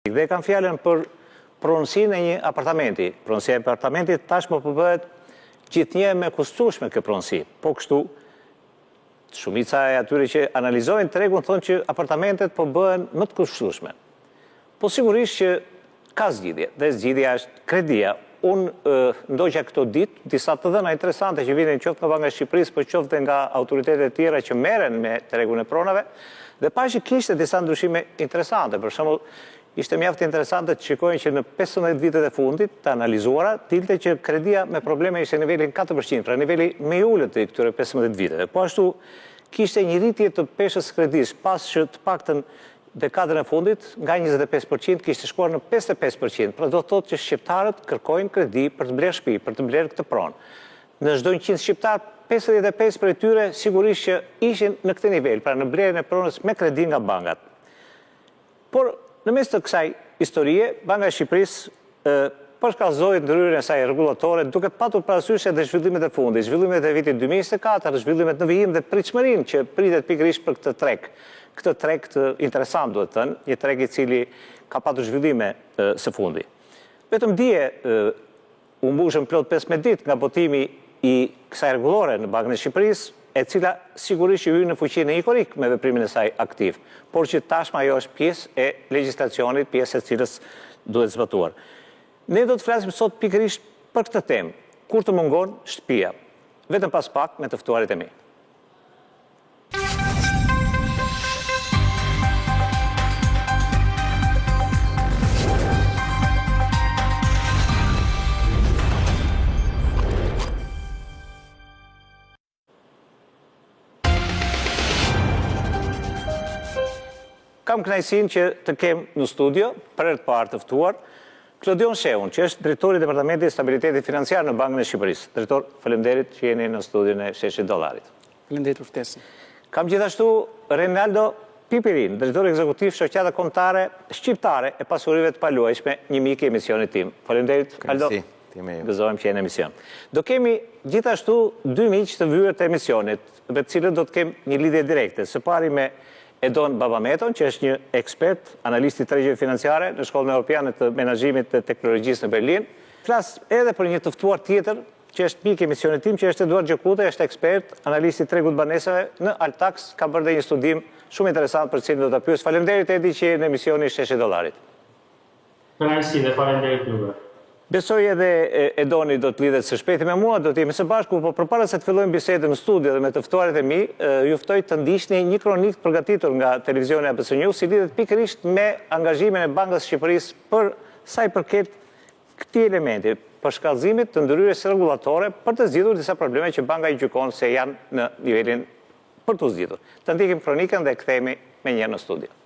Dhe kam fjalën për pronësinë e një apartamenti. Pronësia e apartamentit tashmë po bëhet gjithnjë me kushtueshme kjo pronësi. Po kështu, shumica e atyre që analizojnë tregun thonë që apartamentet po bëhen më të kushtueshme. Po sigurisht që ka zgjidhje, dhe zgjidhja është kredia. Unë ndoqja këto ditë disa të dhëna interesante që vinin qoftë nga Banka e Shqipërisë, po qoftë nga autoritetet e tjera që merren me tregun e pronave, dhe pa që kishte disa ndryshime interesante. Për shembull, ishte mjaft interesante të shikojnë që në 15 vitet e fundit të analizuara, dilte që kredia me probleme ishte nivelin 4%, pra niveli më i ulët të këtyre 15 viteve. Po ashtu kishte një rritje të peshës kredis, pas që të paktën dekadën e fundit, nga 25% kishte shkuar në 55%, pra do të thotë që shqiptarët kërkojnë kredi për të blerë shtëpi, për të blerë këtë pronë. Në çdo 100 shqiptar, 55 prej tyre sigurisht që ishin në këtë nivel, pra në blerjen e pronës me kredi nga bankat. Por në mes të kësaj historie, Banka e Shqipërisë përshkallëzoi ndryrën e saj rregullatore, duke patur parasysh edhe zhvillimet e fundit, zhvillimet e vitit 2024, zhvillimet në vijim dhe pritshmërinë që pritet pikërisht për këtë treg. Këtë treg të interesant, duhet të thënë, një treg i cili ka patur zhvillime së fundi. Vetëm dje u mbushën plot 15 ditë nga botimi i kësaj rregullore në Bankën e Shqipërisë, e cila sigurisht hyn në fuqinë e ikorik me veprimin e saj aktiv, por që tashmë ajo është pjesë e legjislacionit, pjesë e cilës duhet zbatuar. Ne do të flasim sot pikërisht për këtë temë, kur të mungon shtëpia, vetëm pas pak me të ftuarit e mi. Kam kënaqësinë që të kem në studio, për herë të parë të ftuar, Klodion Shehun, që është drejtori i Departamentit Stabilitetit Financiar në Bankën e Shqipërisë. Drejtor, faleminderit që jeni në studion e Sheshit Dollarit. Faleminderit për ftesën. Kam gjithashtu Renaldo Pipirin, drejtori ekzekutiv Shoqata Kombëtare Shqiptare e Pasurive të Paluajshme, një mik i emisionit tim. Faleminderit, Aldo. Gëzohem që jeni në emision. Do kemi gjithashtu dy miq të vyer të emisionit, me të cilët do të kem një lidhje direkte. Së pari me Edon Babameton, që është një ekspert, analist i tregeve financiare në Shkollën Europiane të Menaxhimit të Teknologjisë në Berlin. Flas edhe për një të ftuar tjetër, që është mik i emisionit tim, që është Eduard Gjekuta, është ekspert, analist i tregut banesave në Altax, ka bërë dhe një studim shumë interesant për cilin do ta pyes. Faleminderit Edi që je në emisionin Sheshi Dollarit. Kënaqësi dhe faleminderit juve. Besoj edhe Edoni do të lidhet së shpejti me mua, do të jemi së bashku, por përpara se të fillojmë bisedën në studio dhe me të ftuarit e mi, ju ftoj të ndiqni një kronikë përgatitur nga televizioni ABC News, i lidhet pikërisht me angazhimin e Bankës së Shqipërisë për sa i përket këtij elementi, për shkallëzimit të ndryrës rregullatore për të zgjidhur disa probleme që banka i gjykon se janë në nivelin për të zgjidhur. Të ndiqim kronikën dhe kthehemi menjëherë në studio.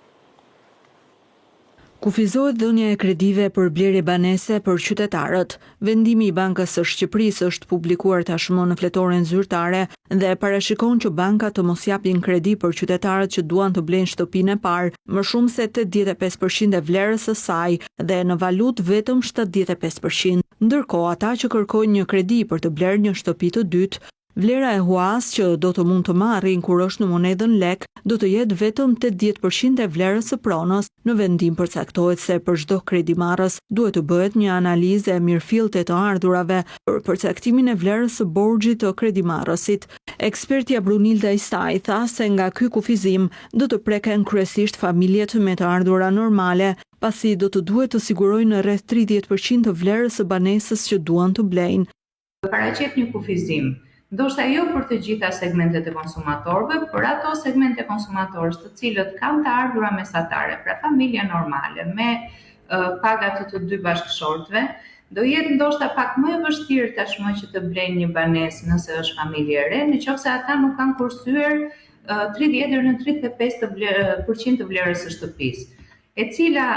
Kufizohet dhënia e kredive për blerje banese për qytetarët. Vendimi i Bankës së Shqipërisë është publikuar tashmë në fletoren zyrtare dhe parashikon që banka të mos japin kredi për qytetarët që duan të blejnë shtëpinë e parë, më shumë se 85% e vlerës së saj dhe në valutë vetëm 75%. Ndërkohë ata që kërkojnë një kredi për të blerë një shtëpi të dytë, vlera e huas që do të mund të marrin kur është në monedën lek do të jetë vetëm 80% e vlerës së pronës. Në vendim përcaktohet se për çdo kredimarrës duhet të bëhet një analizë e mirëfillte të ardhurave për përcaktimin e vlerës së borxhit të kredimarrësit. Ekspertja Brunilda Istaj tha se nga ky kufizim do të preken kryesisht familjet me të ardhura normale, pasi do të duhet të sigurojnë rreth 30% të vlerës së banesës që duan të blejnë. Paraqet një kufizim. Ndoshta jo për të gjitha segmentet e konsumatorëve, por ato segmente konsumatorës të cilët kanë të ardhura mesatare, pra familja normale, me pagat të dy bashkëshortëve, do jetë ndoshta pak më e vështirë tashmë që të blejnë një banesë nëse është familje e re, nëse ata nuk kanë kursyer 30 deri në 35% të vlerës së shtëpisë, e cila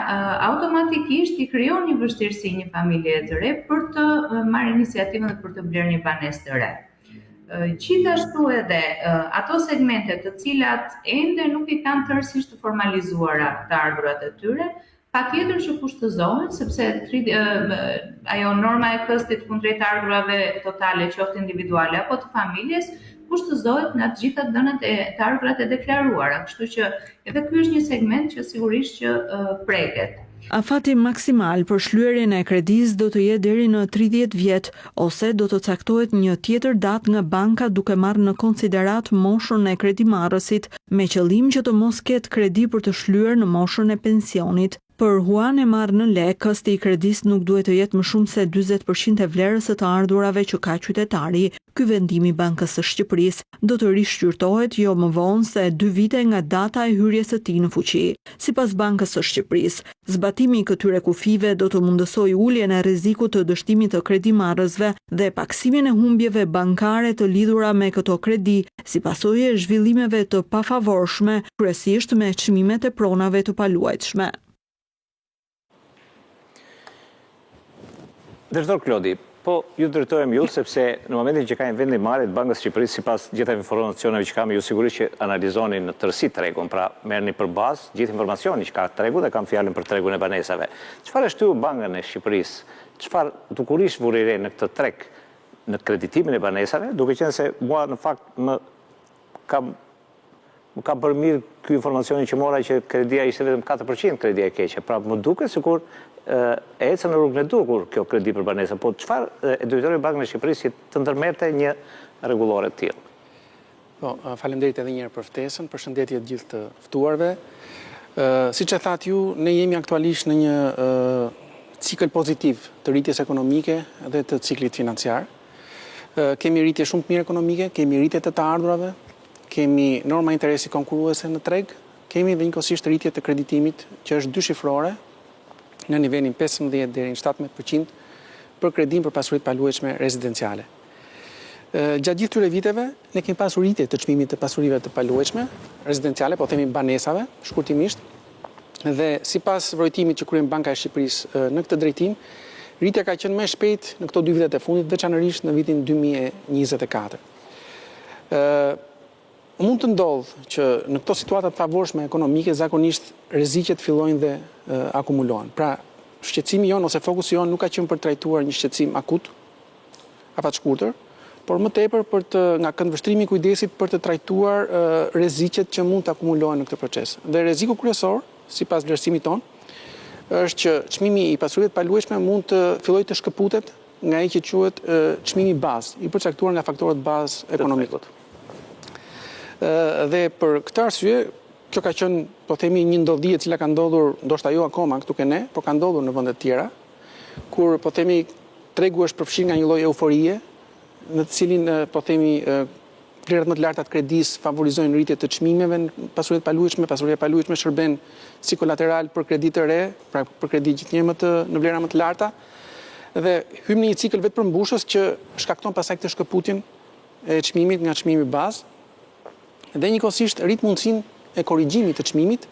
automatikisht i krijon një vështirësi një familje të re për të marrë iniciativën dhe për të blerë një banesë të re. Gjithashtu edhe ato segmente të cilat ende nuk i kanë tërësisht të formalizuara të ardhurat e tyre, patjetër që kushtëzohen, sepse ajo norma e këstit kundrejt ardhurave totale, qoftë individuale apo të familjes, kushtëzohet nga të gjitha dhënat e ardhurat e deklaruara. Kështu që edhe ky është një segment që sigurisht që preket. Afati maksimal për shlyerjen e kredisë do të jetë deri në 30 vjet ose do të caktohet një tjetër datë nga banka duke marrë në konsiderat moshën e kredimarrësit me qëllim që të mos ketë kredi për të shlyer në moshën e pensionit. Për huan e marrë në lek, kosti i kredisë nuk duhet të jetë më shumë se 40% e vlerës së të ardhurave që ka qytetari. Ky vendim i Bankës së Shqipërisë do të rishqyrtohet jo më vonë se 2 vite nga data e hyrjes së tij në fuqi. Sipas Bankës së Shqipërisë, zbatimi i këtyre kufive do të mundësojë uljen e rrezikut të dështimit të kredimarrësve dhe paksimin e humbjeve bankare të lidhura me këto kredi, si pasojë e zhvillimeve të pafavorshme, kryesisht me çmimet e pronave të paluajtshme. Drejtor Klodi, po ju drejtojmë ju sepse në momentin që ka një vendimmarrje të Bankës së Shqipërisë sipas gjitha informacioneve që kam, ju sigurisht që analizoni në tërësi tregun, pra merrni për bazë gjithë informacionin që ka tregu dhe kam fjalën për tregun e banesave. Çfarë është shtyu Bankën e Shqipërisë? Çfarë dukurish vuri re në këtë treg në kreditimin e banesave, duke qenë se mua në fakt më ka bërë mirë ky informacioni që mora që kredia ishte vetëm 4% kredia e keqe. Pra më duket sikur e ecën në rrugën e duhur kjo kredi për banesa, po çfarë e drejtori i Bankës së Shqipërisë të ndërmerte një rregullore të tillë? Po, faleminderit edhe një herë për ftesën, përshëndetje të gjithë të ftuarve. Siç e thatë ju, ne jemi aktualisht në një cikël pozitiv të rritjes ekonomike dhe të ciklit financiar. Kemi rritje shumë të mirë ekonomike, kemi rritje të ardhurave, kemi norma interesi konkurruese në treg, kemi dhe njëkohësisht rritje të kreditimit që është dyshifrore në nivelin 15 deri në 17% për kredin për pasuritë paluajtshme rezidenciale. Gjatë gjithë këtyre viteve, ne kemi pasur rritje të çmimit të pasurive të paluajtshme rezidenciale, po themi banesave, shkurtimisht, dhe sipas vërejtimit që kryen Banka e Shqipërisë në këtë drejtim, rritja ka qenë më e shpejtë në këto 2 vitet e fundit, veçanërisht në vitin 2024. Mund të ndodhë që në këto situata të favorshme ekonomike, zakonisht rreziqet fillojnë dhe akumulohen. Pra, shqetësimi jon ose fokusi jon nuk ka qenë për të trajtuar një shqetësim akut, afatshkurtër, por më tepër për të nga këndvështrimi i kujdesit për të trajtuar rreziqet që mund të akumulohen në këtë proces. Dhe rreziku kryesor, sipas vlerësimit ton, është që çmimi i pasurive të paluajtshme mund të fillojë të shkëputet nga ai që quhet çmimi bazë, i përcaktuar nga faktorët bazë ekonomikut. Dhe për këtë arsye, kjo ka qenë, po themi, një ndodhi e cila ka ndodhur, ndoshta jo akoma këtu ke ne, por ka ndodhur në vende të tjera, kur, po themi, tregu është përfshirë nga një lloj euforie, në të cilin, po themi, vlerat më të larta të kredisë favorizojnë rritje të çmimeve në pasuritë paluajtshme, pasuria e paluajtshme shërben si kolateral për kredi të re, pra për kredi gjithnjë në vlera më të larta, dhe hym në një cikël vetë përmbushës që shkakton pastaj këtë shkëputjen e çmimit nga çmimi bazë, dhe njëkohësisht rrit mundësinë e korrigjimit të çmimit,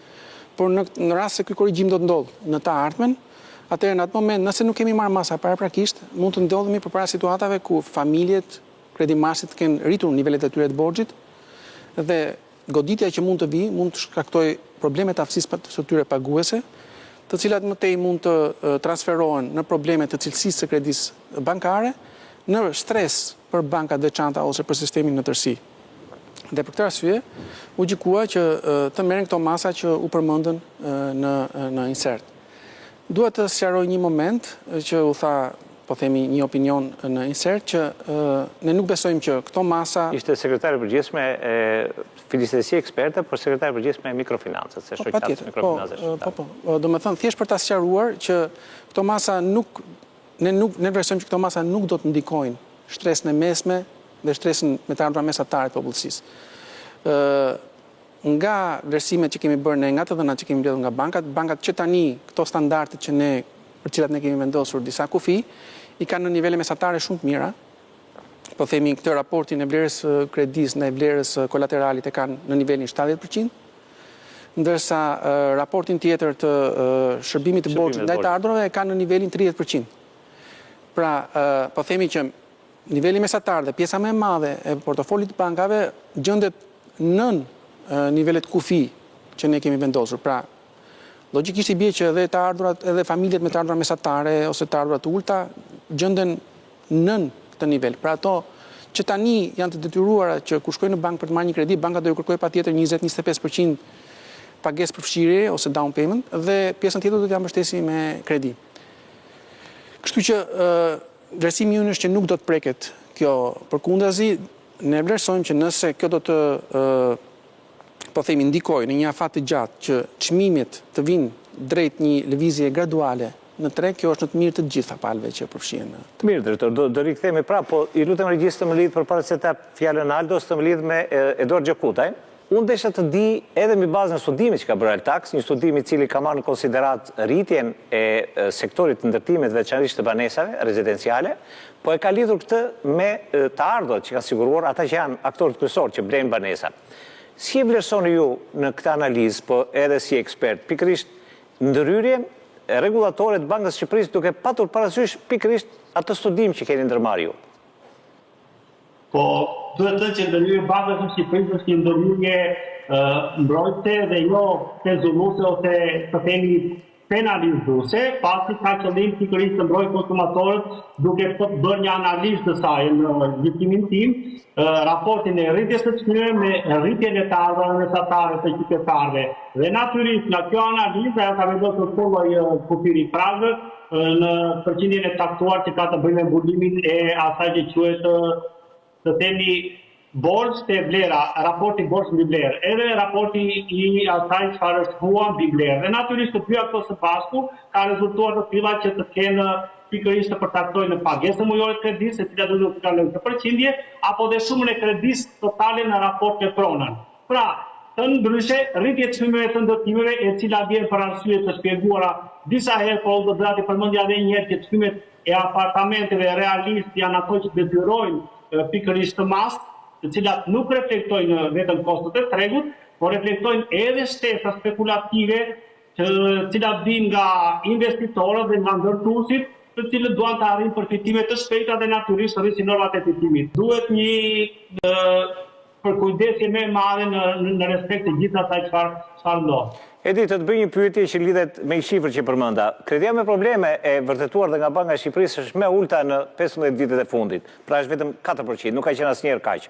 por në rast se ky korrigjim do të ndodhë në të ardhmen, atëherë në atë moment, nëse nuk kemi marrë masa paraprakisht, mund të ndodhemi përpara situatave ku familjet, kredimarrësit kenë rritur nivelet e tyre të borxhit dhe goditja që mund të vijë mund të shkaktojë probleme të aftësisë së tyre paguese, të cilat më tej mund të transferohen në probleme të cilësisë së kredisë bankare, në stres për bankat veçanta ose për sistemin në tërësi. Dhe për këtë arsye, u gjykua që të merren këto masa që u përmendën në insert. Dua të sqaroj një moment që u tha, po themi, një opinion në insert që ne nuk besojmë që këto masa... Ishte sekretare e përgjithshme e filiste si eksperte, por sekretare e përgjithshme e mikrofinancës, se shoqatës mikrofinancës shqiptare. Po, do të thënë thjesht për ta sqaruar që këto masa ne besojmë që këto masa nuk do të ndikojnë shtresën e mesme dhe shtresën me të ardhurat mesatare të popullsisë. Nga vlerësimet që kemi bërë ne, nga të dhënat që kemi mbledhur nga bankat që tani këto standardet që ne për cilat ne kemi vendosur disa kufi, i kanë në nivele mesatare shumë të mira. Po themi këtë raportin e vlerës kredisë dhe vlerës kolateralit e kanë në nivelin 70%, ndërsa raportin tjetër të shërbimit të borxhit ndaj të ardhurave e kanë në nivelin 30%. Pra, po themi që niveli mesatar dhe pjesa më e madhe e portofolit të bankave gjendet nën nivelet kufi që ne kemi vendosur. Pra, logjikisht i bie që edhe të ardhurat, edhe familjet me të ardhura mesatare ose të ardhura të ulta gjenden nën këtë nivel. Pra ato që tani janë të detyruara që kur shkojnë në bankë për të marrë një kredi, banka do ju kërkojë patjetër 20-25% pagesë përfshirje ose down payment dhe pjesën tjetër do t'ja mbështesi me kredi. Kështu që vlerësimi ynë është që nuk do të preket kjo përkundazi, ne vlerësojmë që nëse kjo do të po themi ndikoj në një afat të gjatë që çmimet të vinë drejt një lëvizje graduale në treg, kjo është në të mirë të gjitha palëve që përfshihen. Të mirë, drejtor, do rikthehemi prapë, po i lutem regjis të më lidh përpara se ta fjalën Aldos të më lidh me Eduard Gjokutaj. Unë desha të di edhe mbi bazën e studimit që ka bërë Altax, një studim i cili ka marrë në konsiderat rritjen e sektorit të ndërtimit veçanërisht të banesave rezidenciale, po e ka lidhur këtë me të ardhurët që kanë siguruar ata që janë aktorët kryesorë që blejnë banesa. Si e vlerësoni ju në këtë analizë, po edhe si ekspert, pikërisht ndërhyrjen regulatore të Bankës së Shqipërisë duke patur parasysh pikërisht atë studim që keni ndërmarrë ju? Po, duhet të që ndërhyrje Bankës së Shqipërisë është një ndërhyrje mbrojtëse dhe jo pezulluese ose të themi penalizuese, pasi ka qëllim pikërisht të mbrojë konsumatorët duke bërë një analizë të saj në gjykimin tim, raportin e rritjes së çmimeve me rritjen e të ardhurave mesatare të qytetarëve. Dhe natyrisht në kjo analizë ajo ka vendosur të lloj kufiri pragë në përqindjen e caktuar që ka të bëjë me mbulimin e asaj që quhet të themi borxh te vlera, raporti borxh mbi vlerë, edhe raporti i asaj çfarë është hua mbi vlerë. Dhe natyrisht të dyja këto së bashku ka rezultuar të tilla që të kenë pikërisht të përcaktojnë pagesën mujore të kredisë, e cila do të kalojë të përqindje, apo dhe shumën e kredisë totale në raport me pronën. Pra, të ndryshe, rritje të çmimeve të ndërtimeve, e cila vjen për arsye të shpjeguara disa herë, por do të drati përmendja edhe një herë që çmimet e apartamenteve realisht janë ato që detyrojnë pikërisht të masë, të cilat nuk reflektojnë vetëm kostot e tregut, por reflektojnë edhe shtesa spekulative, të cilat vijnë nga investitorët dhe nga ndërtuesit, të cilët duan të arrijnë përfitime të shpejta dhe natyrisht rrisin normat e fitimit. Duhet një përkujdesje më e madhe në respekt të gjithë asaj çfarë ndodh. Edi, të bëj një pyetje që lidhet me shifrën që përmenda. Kredia me probleme e vërtetuar dhe nga Banka e Shqipërisë është më ulta në 15 vitet e fundit. Pra është vetëm 4%, nuk ka qenë asnjëherë kaq.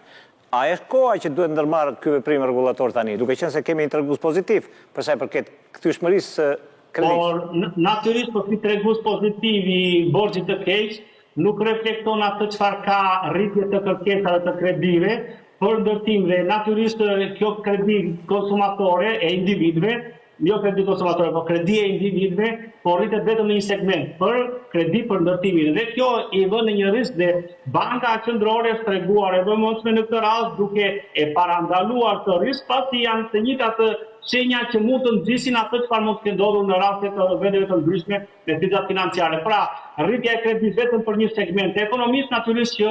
A është koha që duhet ndërmarrë ky veprim regulator tani, duke qenë se kemi një tregus pozitiv për sa i përket këtyshmërisë së kredit? Por natyrisht po ky tregus pozitiv i borxhit të keq nuk reflekton atë çfarë ka rritje të kërkesave të kredive për ndërtim dhe natyrisht kjo kredi konsumatore e individëve, jo kredi konsumatore, po kredi e individëve, po rritet vetëm në një segment për kredi për ndërtimin. Dhe kjo i vën në një risk dhe Banka Qendrore është treguar e vëmendshme në këtë rast duke e parandaluar të risk, pasi janë të njëjtat shenja që mund të nxisin atë çfarë mund të ndodhur në raste të vendeve të ndryshme me krizat financiare. Pra, rritja e kredit vetëm për një segment ekonomisht natyrisht që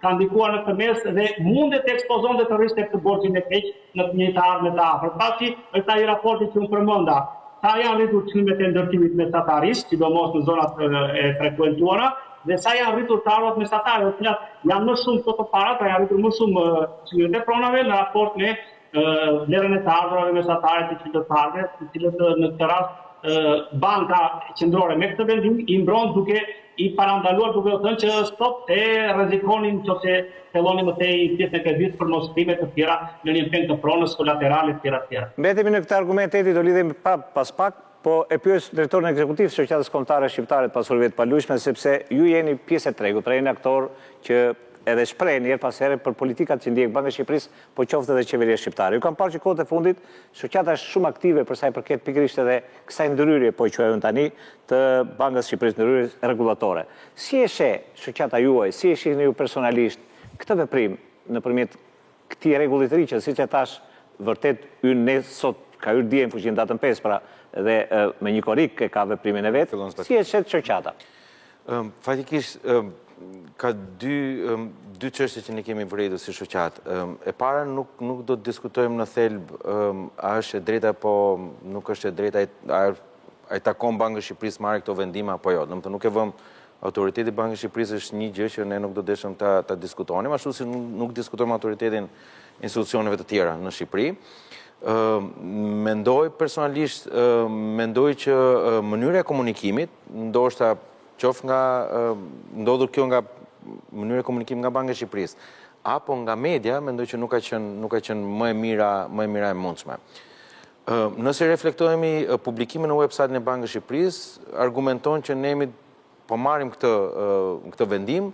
ka ndikuar në këtë mes dhe mundet të ekspozonte të rriskë të borxhit e keq në të njëjtë ardhmë të afërt. Pasi është ai raporti që unë përmenda, sa janë rritur çmimet e ndërtimit mesatarisht, sidomos në zonat e frekuentuara, dhe sa janë rritur të ardhurat mesatare, të cilat janë më shumë këto para, pra janë rritur më shumë çmimet e pronave në raport me vlerën e të ardhurave mesatare të qytetarëve, të cilët në këtë rast Banka Qendrore me këtë vendim i mbron duke i parandaluar duke thënë që stop të rrezikonin nëse filloni më tej pjesën e kreditit për moshtrimet të tjera në një peng të pronës kolaterale të tjera. Mbetemi në këtë argument, Edi, do lidhemi pas pak, po e pyes drejtorin ekzekutiv të Shoqatës Kombëtare Shqiptare të Pasurive të Palujshme, sepse ju jeni pjesë e tregut, pra jeni aktor që edhe shprehni her pas here për politikat që ndjek Banka e Shqipërisë, po qoftë edhe qeveria shqiptare. Ju kam parë që kohët e fundit shoqata është shumë aktive për sa i përket pikërisht edhe kësaj ndryrje, po e quajmë tani, të Bankës së Shqipërisë, ndryrje rregullatore. Si e sheh shoqata juaj, si e shihni ju personalisht këtë veprim nëpërmjet këtij rregulli të ri që siç e thash, vërtet ne sot ka hyrë dje në fuqi datën 5, pra dhe me një korrik e ka veprimin e vet. Si e sheh shoqata? Fatikisht ka dy çështje që ne kemi vërejtur si shoqat. E para nuk do të diskutojmë në thelb a është e drejta apo nuk është e drejta, a i takon Bankës Shqipërisë marrë këto vendime apo jo. Domethënë nuk e vëm autoriteti Bankës Shqipërisë është një gjë që ne nuk do deshëm ta diskutonim, ashtu si nuk diskutojmë autoritetin institucioneve të tjera në Shqipëri. Personalisht mendoj që mënyra e komunikimit, ndoshta qoftë nga ndodhur kjo nga mënyra e komunikimit nga Banka e Shqipërisë apo nga media, mendoj që nuk ka qenë më e mira e mundshme. Nëse reflektojemi publikimin në website-in e Bankës Shqipërisë, argumenton që ne po marrim këtë vendim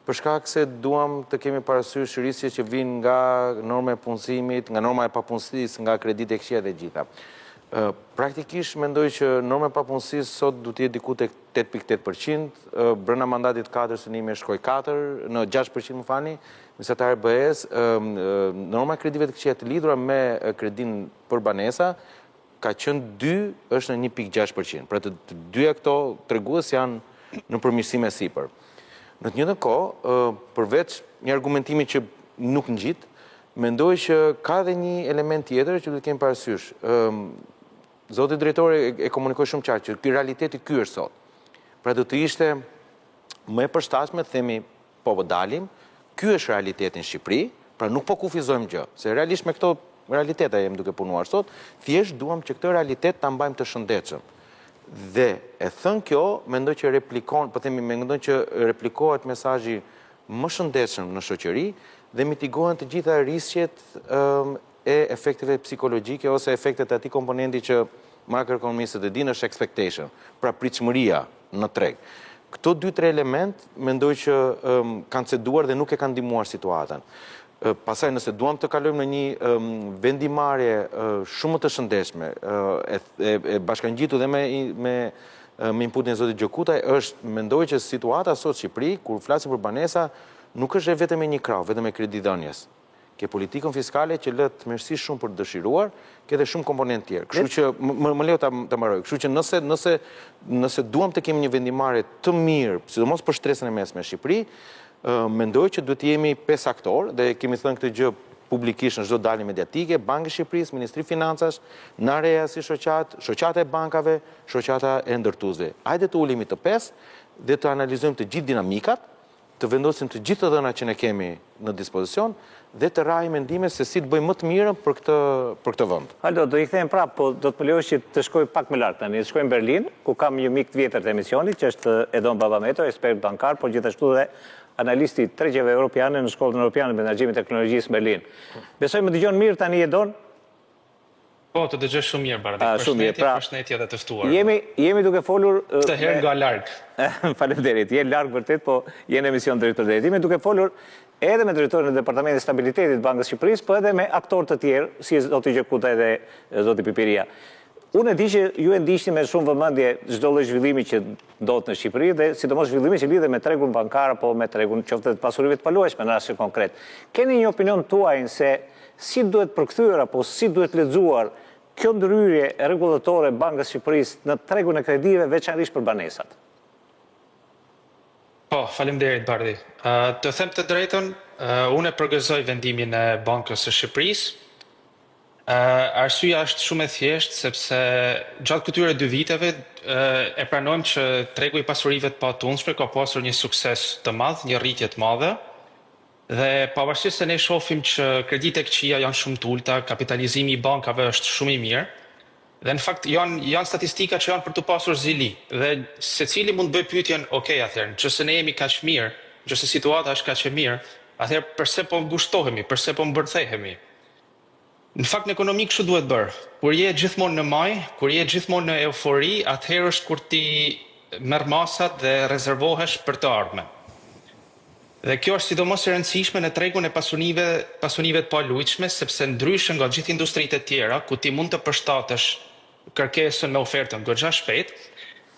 për shkak se duam të kemi parasysh rrisje që vijnë nga norma e punësimit, nga norma e papunësisë, nga kredit e këqija dhe gjitha. Praktikisht mendoj që norma e papunësisë sot du të jetë diku tek 8.8%, brenda mandatit 4 synimi shkoi 4, në 6% më falni, mesatare BE-s, norma e kredive të këqija të lidhura me kredin për banesa ka qenë 2 është në 1.6%. Pra të dyja këto tregues janë në përmirësime sipër. Në të njëjtën kohë, përveç një argumentimi që nuk ngjit, mendoj që ka dhe një element tjetër që duhet të kemi parasysh. Zoti drejtori e komunikoi shumë qartë që ky realiteti ky është sot. Pra do të ishte më e përshtatshme të themi po dalim, ky është realiteti në Shqipëri, pra nuk po kufizojmë gjë, se realisht me këto realitete jemi duke punuar sot, thjesht duam që këtë realitet ta mbajmë të shëndetshëm. Dhe e thënë kjo, mendoj që mendoj që replikohet mesazhi më shëndetshëm në shoqëri dhe mitigohen të gjitha rrisqet e efekteve psikologjike ose efektet e atij komponenti që makroekonomistët e dinë është expectation, pra pritshmëria në treg. Këto 2-3 element mendoj që kanë ceduar dhe nuk e kanë ndihmuar situatën. Pastaj nëse duam të kalojmë në një vendimarrje shumë të shëndetshme, e bashkangjitur dhe me inputin e zotit Gjokutaj, mendoj që situata sot në Shqipëri, kur flasim për banesa, nuk është vetëm e një krah, vetëm e kreditdhënies. Ke politikën fiskale që lë tmerrësi shumë për të dëshiruar, ke dhe shumë komponentë tjerë. Kështu që më leo ta mbaroj. Kështu që nëse duam të kemi një vendimarrje të mirë, sidomos për shtresën e mesme në Shqipëri, mendoj që duhet të jemi 5 aktorë dhe kemi thënë këtë gjë publikisht në çdo dalje mediatike, Banka e Shqipërisë, Ministri i Financash, NAREA si shoqata e bankave, shoqata e ndërtuesve. Hajde të ulemi të 5 dhe të analizojmë të gjithë dinamikat, të vendosim të gjithë të dhënat që ne kemi në dispozicion dhe të rrajmë mendime se si të bëjmë më të mirën për këtë vend. Aldo, do i them prapë, po do të më lejosh që të shkoj pak më lart tani. Të shkoj në Berlin, ku kam një mik të vjetër të emisionit, që është Edon Babameto, ekspert bankar, por gjithashtu dhe analisti i tregjeve europiane në Shkollën Europiane me Menaxhim e Teknologjisë Berlin. Besoj më dëgjon mirë tani Edon? Po, të dëgjoj shumë mirë, Bardhi. Përshëndetje dhe të ftuar. Jemi duke folur... Këtë herë nga larg. Faleminderit, je larg vërtet, po jenë emision drejt për drejt. Jemi duke folur edhe me drejtorin e Departamentit Stabilitetit të Bankës Shqipërisë, po edhe me aktorë të tjerë, si zoti Gjokutaj dhe zoti Pipiria. Unë e di që ju e ndiqni me shumë vëmendje çdo lloj zhvillimi që ndodh në Shqipëri dhe sidomos zhvillimi që lidhet me tregun bankar apo me tregun qoftë të pasurive të paluajshme në rast konkret. Keni një opinion tuaj se si duhet përkthyer apo si duhet lexuar kjo ndryrje rregullatore e Bankës Shqipërisë në tregun e kredive, veçanërisht për banesat? Po, faleminderit Bardhi. Të them të drejtën, unë e përgëzoj vendimin e Bankës së Shqipërisë. Arsyeja është shumë e thjeshtë sepse gjatë këtyre 2 viteve e pranojmë që tregu i pasurive të patundshme ka pasur një sukses të madh, një rritje të madhe. Dhe pavarësisht se ne shohim që kreditet e këqija janë shumë të ulta, kapitalizimi i bankave është shumë i mirë. Dhe në fakt janë statistika që janë për të pasur zili. Dhe secili mund të bëj pyetjen, okay, atëherë, nëse ne jemi kaq mirë, nëse situata është kaq e mirë, atëherë pse po ngushtohemi, pse po mbërthehemi? Në fakt në ekonomi kështu duhet bërë. Kur je gjithmonë në maj, kur je gjithmonë në eufori, atëherë është kur ti merr masat dhe rezervohesh për të ardhmen. Dhe kjo është sidomos e rëndësishme në tregun e pasunive të palujshme, sepse ndryshe nga gjithë industritë e tjera, ku ti mund të përshtatesh kërkesën me ofertën goxha shpejt,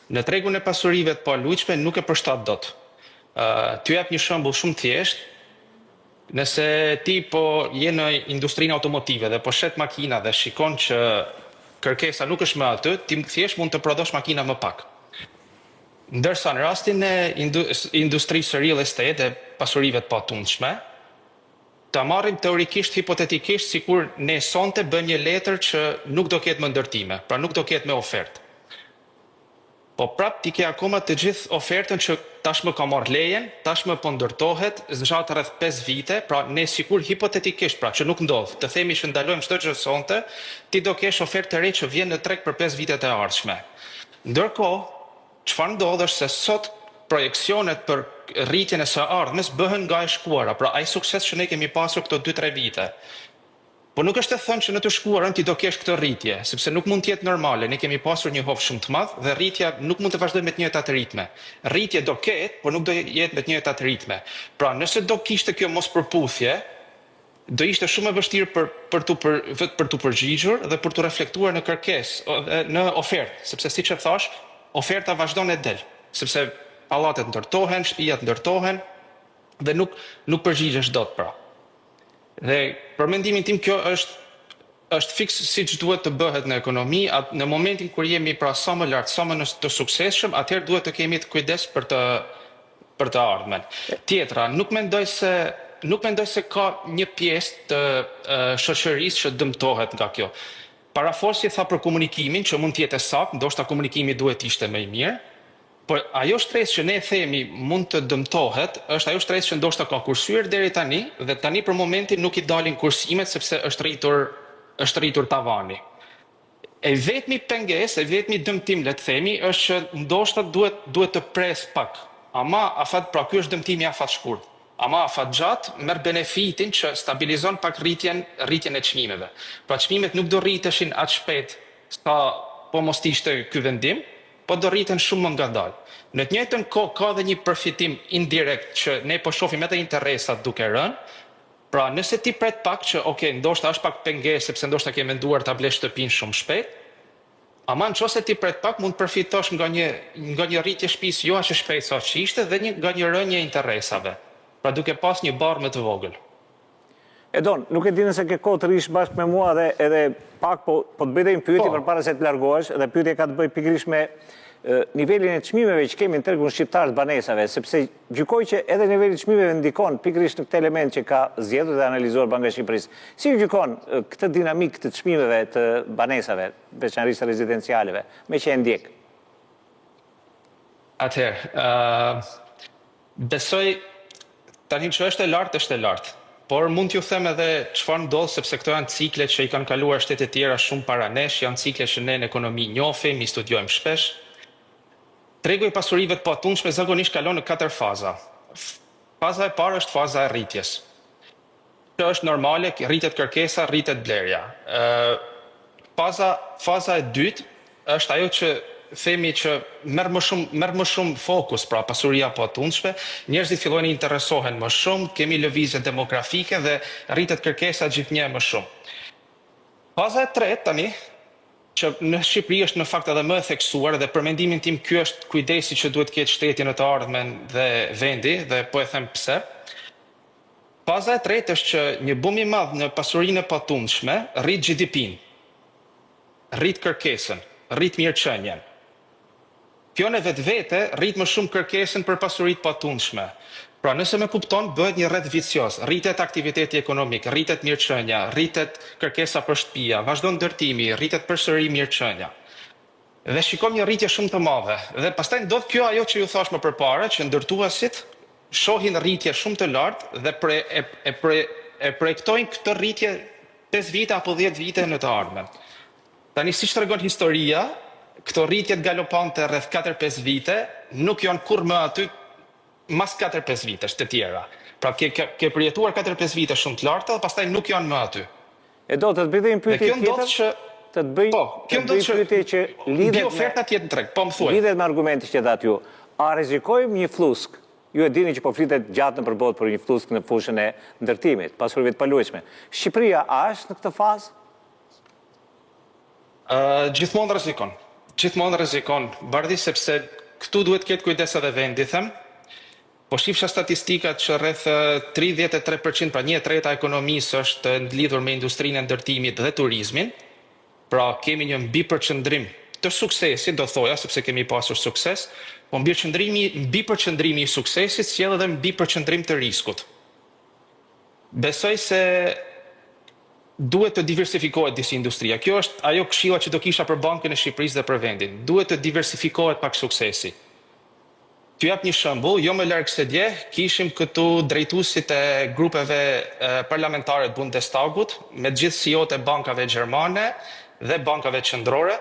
në tregun e pasurive të palujshme nuk e përshtat dot. T'ju jap një shembull shumë thjesht. Nëse ti po je në industrinë automotive dhe po shet makina dhe shikon që kërkesa nuk është më aty, ti thjesht mund të prodhosh makina më pak. Ndërsa në rastin e industrisë real estate e pasurive të patundshme, ta marrim teorikisht, hipotetikisht, sikur ne sonte bën një letër që nuk do ketë më ndërtime, pra nuk do ketë më ofertë. Po prap ti ke akoma të gjithë ofertën që tashmë ka marrë lejen, tashmë po ndërtohet, zgjat rreth 5 vite, pra ne sikur hipotetikisht, pra që nuk ndodh, të themi që ndalojmë çdo gjë sonte, ti do kesh ofertë të re që vjen në treg për 5 vitet e ardhshme. Ndërkohë, çfarë ndodh është se sot projeksionet për rritjen e së ardhmes bëhen nga e shkuara, pra ai sukses që ne kemi pasur këto 2-3 vite. Po nuk është të thënë që në të shkuarën ti do kesh këtë rritje, sepse nuk mund të jetë normale. Ne kemi pasur një hop shumë të madh dhe rritja nuk mund të vazhdojë me të njëjtat ritme. Rritje do ketë, por nuk do jetë me të njëjtat ritme. Pra, nëse do kishte kjo mospërputhje, do ishte shumë e vështirë për të përgjigjur dhe për të reflektuar në kërkesë, në ofertë, sepse siç e thash, oferta vazhdon e del, sepse pallatet ndërtohen, shtëpiat ndërtohen dhe nuk përgjigjesh dot pra. Dhe për mendimin tim kjo është fiks siç duhet të bëhet në ekonomi, në momentin kur jemi pra sa më lart, sa më të suksesshëm, atëherë duhet të kemi të kujdes për të ardhmen. Tjetra, nuk mendoj se ka një pjesë të shoqërisë që dëmtohet nga kjo. Paraforsi tha për komunikimin, që mund të jetë saktë, ndoshta komunikimi duhet ishte më i mirë. Por ajo shtresë që ne themi mund të dëmtohet, është ajo shtresë që ndoshta ka kursyer deri tani dhe tani për momentin nuk i dalin kursimet sepse është rritur tavani. E vetmi pengesë, e vetmi dëmtim le të themi është që ndoshta duhet të pres pak. Ama afat pra ky është dëmtimi afat shkurt. Ama afat gjatë merr benefitin që stabilizon pak rritjen e çmimeve. Pra çmimet nuk do rriteshin aq shpejt sa po mos ishte ky vendim, po do rriten shumë më ngadalë. Në të njëjtën kohë ka dhe një përfitim indirekt që ne po shohim edhe interesat duke rënë. Pra nëse ti pret pak që ndoshta është pak pengesë sepse ndoshta ke menduar ta blesh shtëpinë shumë shpejt, ama nëse ti pret pak mund përfitosh nga një rritje shtëpisë jo aq e shpejtë sa që ishte dhe nga një rënje e interesave. Pra duke pas një barë më të vogël. Edon, nuk e di nëse ke kohë të rish bashkë me mua dhe edhe pak po të bëjë një pyetje përpara se të largohesh, dhe pyetja ka të bëjë pikërisht me nivelin e çmimeve që kemi në tregun shqiptar të banesave, sepse gjykoj që edhe niveli i çmimeve ndikon pikërisht në këtë element që ka zgjedhur dhe analizuar Banka e Shqipërisë. Si gjykon këtë dinamikë të çmimeve të banesave, veçanërisht rezidencialeve, me që e ndjek? Atëherë, besoj tani që është e lartë. Por mund t'ju them edhe çfarë ndodh sepse këto janë cikle që i kanë kaluar shtetet tjera shumë para nesh, janë cikle që ne në ekonomi njohim, i studiojmë shpesh. Tregu i pasurive të patundshme zakonisht kalon në 4 faza. Faza e parë është faza e rritjes. Kjo është normale, rritet kërkesa, rritet blerja. Faza e dytë është ajo që themi që merr më shumë fokus pra pasuria patundshme, njerëzit fillojnë të interesohen më shumë, kemi lëvizje demografike dhe rritet kërkesa gjithnjë më shumë. Faza e tretë tani, që në Shqipëri është në fakt edhe më e theksuar dhe për mendimin tim ky është kujdesi që duhet ketë shteti në të ardhmen dhe vendi, dhe po e them pse. Faza e tretë është që një bum i madh në pasurinë e patundshme rrit GDP-n, rrit kërkesën, rrit mirëqenien. Kjo në vetvete rrit më shumë kërkesën për pasuritë patundshme. Pra nëse me kupton, bëhet një rreth vicioz, rritet aktiviteti ekonomik, rritet mirëqenia, rritet kërkesa për shtëpia, vazhdon ndërtimi, rritet përsëri mirëqenia. Dhe shikom një rritje shumë të madhe. Dhe pastaj ndodh kjo ajo që ju thash më përpara, që ndërtuesit shohin rritje shumë të lartë dhe e projektojnë këtë rritje 5 vite apo 10 vite në të ardhmen. Tani siç tregon historia, këto rritjet galopante rreth 4-5 vite nuk janë kur më aty mas 4-5 vitesh të tjera. Pra ke përjetuar 4-5 vite shumë të larta dhe pastaj nuk janë më aty. E do të të bëjë një pyetje tjetër? Të të bëjë pyetje që lidhet me argumentin që dhat ju. A rrezikojmë një flusk? Ju e dini që po flitet gjatë në përbot për një flusk në fushën e ndërtimit, pasurive të paluajtshme. Shqipëria a është në këtë fazë? Gjithmonë rrezikon, bardhisht sepse këtu duhet ketë kujdes edhe vendi, them. Po shifsha statistikat që rreth 33%, pra 1/3 e ekonomisë është lidhur me industrinë e ndërtimit dhe turizmin. Pra kemi një mbipërqendrim të suksesit, do thoja, sepse kemi pasur sukses, po mbipërqendrimi i suksesit sjell edhe mbipërqendrim të riskut. Besoj se duhet të diversifikohet disi industria. Kjo është ajo këshilla që do kisha për Bankën e Shqipërisë dhe për vendin. Duhet të diversifikohet pak suksesi. T'ju jap një shembull, jo më larg se dje, kishim këtu drejtuesit e grupeve parlamentare të Bundestagut, me gjithë CEO-t e bankave gjermane dhe bankave qendrore.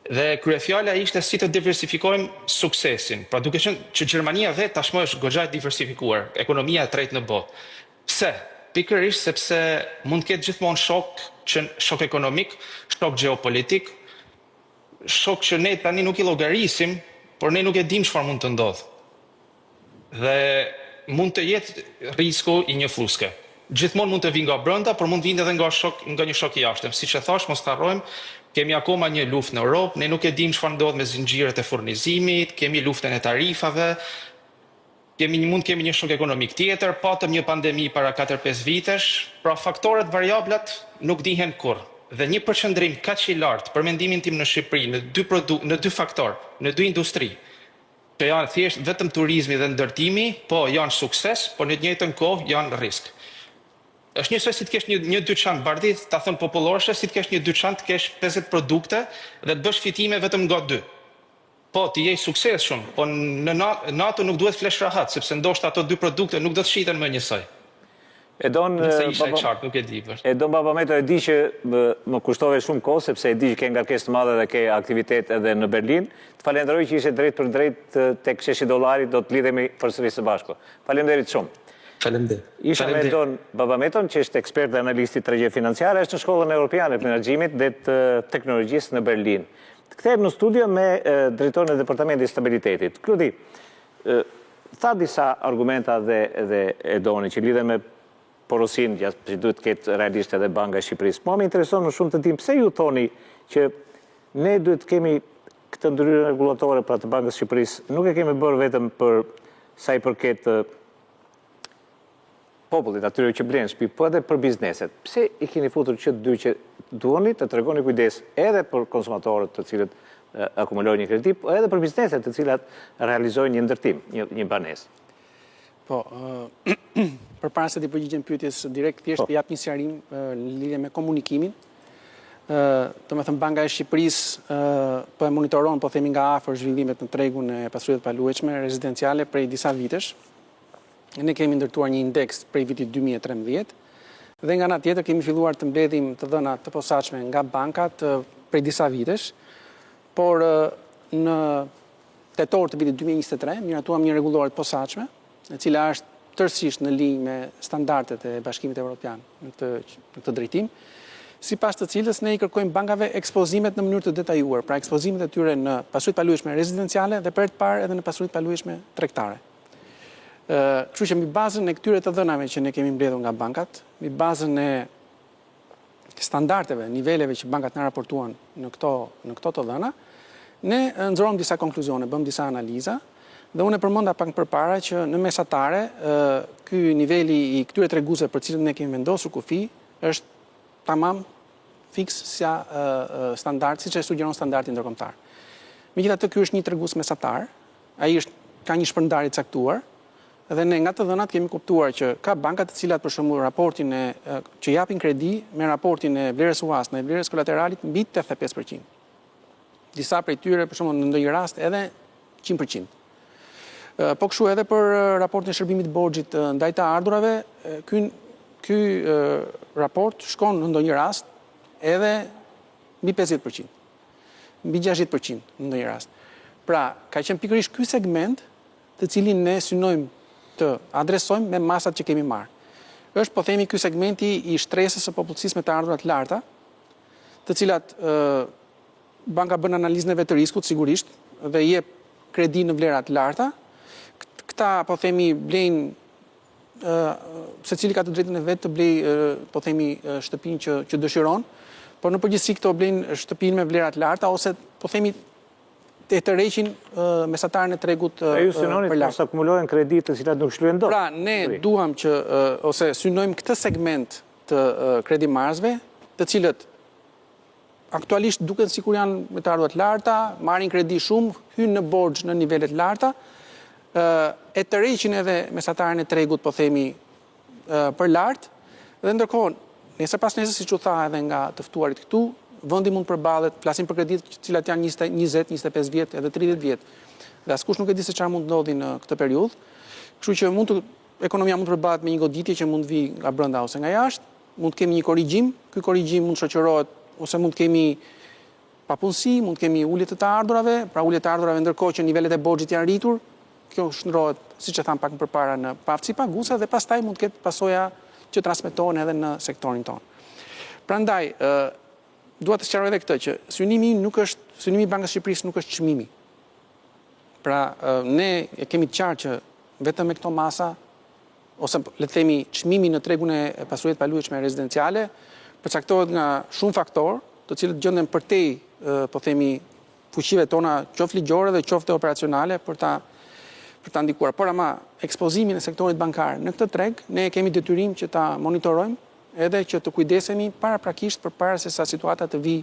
Dhe kryefjala ishte si të diversifikojmë suksesin. Pra duke qenë që Gjermania vetë tashmë është goxha e diversifikuar, ekonomia e tretë në botë. Pse? pikërisht sepse mund të ketë gjithmonë shok ekonomik, shok geopolitik, shok që ne tani nuk i llogarisim, por ne nuk e dim çfarë mund të ndodhë. Dhe mund të jetë risku i një fuske. Gjithmonë mund të vinë nga brenda, por mund të vinë edhe nga një shok i jashtëm. Siç e thash, mos harrojmë, kemi akoma një luftë në Europë, ne nuk e dim çfarë ndodh me zinxhiret e furnizimit, kemi luftën e tarifave, mund kemi një shok ekonomik tjetër, patëm një pandemi para 4-5 vitesh, pra faktorët variablat nuk dihen kurrë. Dhe një përqendrim kaq i lartë për mendimin tim në Shqipëri në dy faktor, në dy industri, që janë thjesht vetëm turizmi dhe ndërtimi, po janë sukses, por në të njëjtën kohë janë risk. Është njësoj si të kesh një dyqan bardhi, ta thënë popullorëshe, si të kesh një dyqan të kesh 50 produkte dhe të bësh fitime vetëm nga 2. Po, ti jej sukses shumë, po në natë nuk duhet flesh rahat, sepse ndoshta ato 2 produkte nuk do të shiten më njësoj. Nëse isha i qartë, nuk e di. Don Babameto, e di që më kushtove shumë kohë, sepse e di që ke ngarkesë të madhe dhe ke aktivitet edhe në Berlin. Të falenderoj që ishe drejt për drejt tek $6, do të lidhemi përsëri së bashku. Falenderit shumë. Isha me Don Babameton, që është ekspert dhe analisti tregje financiare, është në Shkollën Europiane të Menaxhimit dhe të Teknologjisë në Berlin. Të kthejmë në studio me drejtorin e Departamentit Stabilitetit. Kludi, tha disa argumenta dhe e doni që lidhen me porosin, që duhet ketë realisht edhe Banka e Shqipërisë. Mua më intereson më shumë të dim pse ju thoni që ne duhet kemi këtë ndryrë rregullatore pra të Bankës së Shqipërisë, nuk e kemi bërë vetëm për sa i përket popullit atyre që blenë shtëpi, po edhe për bizneset. Pse i keni futur që dy që duoni të tregoni kujdes edhe për konsumatorët të cilët akumulojnë një kredi, po edhe për bizneset të cilat realizojnë një ndërtim, një banesë? Po, përpara se të përgjigjem pyetjes direkt, thjesht jap një sqarim në lidhje me komunikimin. Domethënë Banka e Shqipërisë po e monitoron, po themi nga afër zhvillimet në tregun e pasurive të paluajtshme rezidenciale prej disa vitesh. Ne kemi ndërtuar një indeks prej vitit 2013 dhe nga ana tjetër kemi filluar të mbledhim të dhëna të posaçme nga bankat prej disa vitesh, por në tetor të vitit 2023 miratuam një rregullore të posaçme, e cila është tërësisht në linjë me standardet e Bashkimit Evropian në këtë drejtim, sipas të cilës ne i kërkojmë bankave ekspozimet në mënyrë të detajuar, pra ekspozimet e tyre në pasuritë paluajtshme rezidenciale dhe për të parë edhe në pasuritë paluajtshme tregtare. Kështu që mbi bazën e këtyre të dhënave që ne kemi mbledhur nga bankat, mbi bazën e standardeve, niveleve që bankat na raportuan në këto të dhëna, ne nxjerrim disa konkluzione, bëm disa analiza dhe unë përmenda pak përpara që në mesatare ky niveli i këtyre treguesve për cilët ne kemi vendosur kufi është tamam fiks si standard, siç e sugjeron standardi ndërkombëtar. Megjithatë ky është një tregues mesatar, ai ka një shpërndarje të caktuar. Dhe ne nga të dhënat kemi kuptuar që ka bankat të cilat për shembull raportin që japin kredi me raportin e vlerës uasme e vlerës kolateralit mbi 85%. Disa prej tyre për shembull në ndonjë rast edhe 100%. Po kështu edhe për raportin e shërbimit borxhit ndaj të ardhurave, ky raport shkon në ndonjë rast edhe mbi 50%, mbi 60% në ndonjë rast. Pra, ka qenë pikërisht ky segment të cilin ne synojmë të adresojmë me masat që kemi marrë. Është, po themi, ky segmenti i shtresës së popullsisë me të ardhurat larta, të cilat banka bën analizën e vetë riskut, sigurisht, dhe jep kredi në vlera të larta. Këta, po themi, blejnë, secili ka të drejtën e vetë të blejë, po themi, shtëpinë që dëshiron, por në përgjithësi këto blejnë shtëpinë me vlera të larta, ose, po themi, të tërheqin mesatarën e tregut për lartë. Ju synoni të mos akumulojnë kredi të cilat nuk shlyhen dot. Pra, ne duam që, ose synojmë këtë segment të kredimarrësve, të cilët aktualisht duken sikur janë me të ardhurat larta, marrin kredi shumë, hynë në borxh në nivelet larta, e tërheqin edhe mesatarën e tregut, po themi, për lart, dhe ndërkohë, nesër pas nesër, siç u tha edhe nga të ftuarit këtu, vendi mund përballet, flasim për kreditë të cilat janë 20, 25 vjet edhe 30 vjet. Dhe askush nuk e di se çfarë mund ndodhi në këtë periudhë. Kështu që ekonomia mund të përballet me një goditje që mund vi nga brenda ose nga jashtë, mund të kemi një korrigjim, ky korrigjim mund shoqërohet ose mund të kemi papunësi, mund të kemi ulje të ardhurave, pra ulje të ardhurave ndërkohë që nivelet e borxhit janë rritur, kjo shndrohet, siç e tham pak më përpara, në paftësi paguese dhe pastaj mund të ketë pasoja që transmetohen edhe në sektorin tonë. Prandaj, dua të sqaroj edhe këtë që synimi i Bankës së Shqipërisë nuk është çmimi. Pra, ne e kemi të qartë që vetëm me këto masa, ose le të themi çmimi në tregun e pasurive të paluajtshme rezidenciale, përcaktohet nga shumë faktorë, të cilët gjenden përtej, po themi, fuqive tona, qoftë ligjore dhe qoftë operacionale për ta ndikuar. Por ama ekspozimin e sektorit bankar në këtë treg, ne kemi detyrim që ta monitorojmë edhe që të kujdesemi paraprakisht përpara se sa situata të vi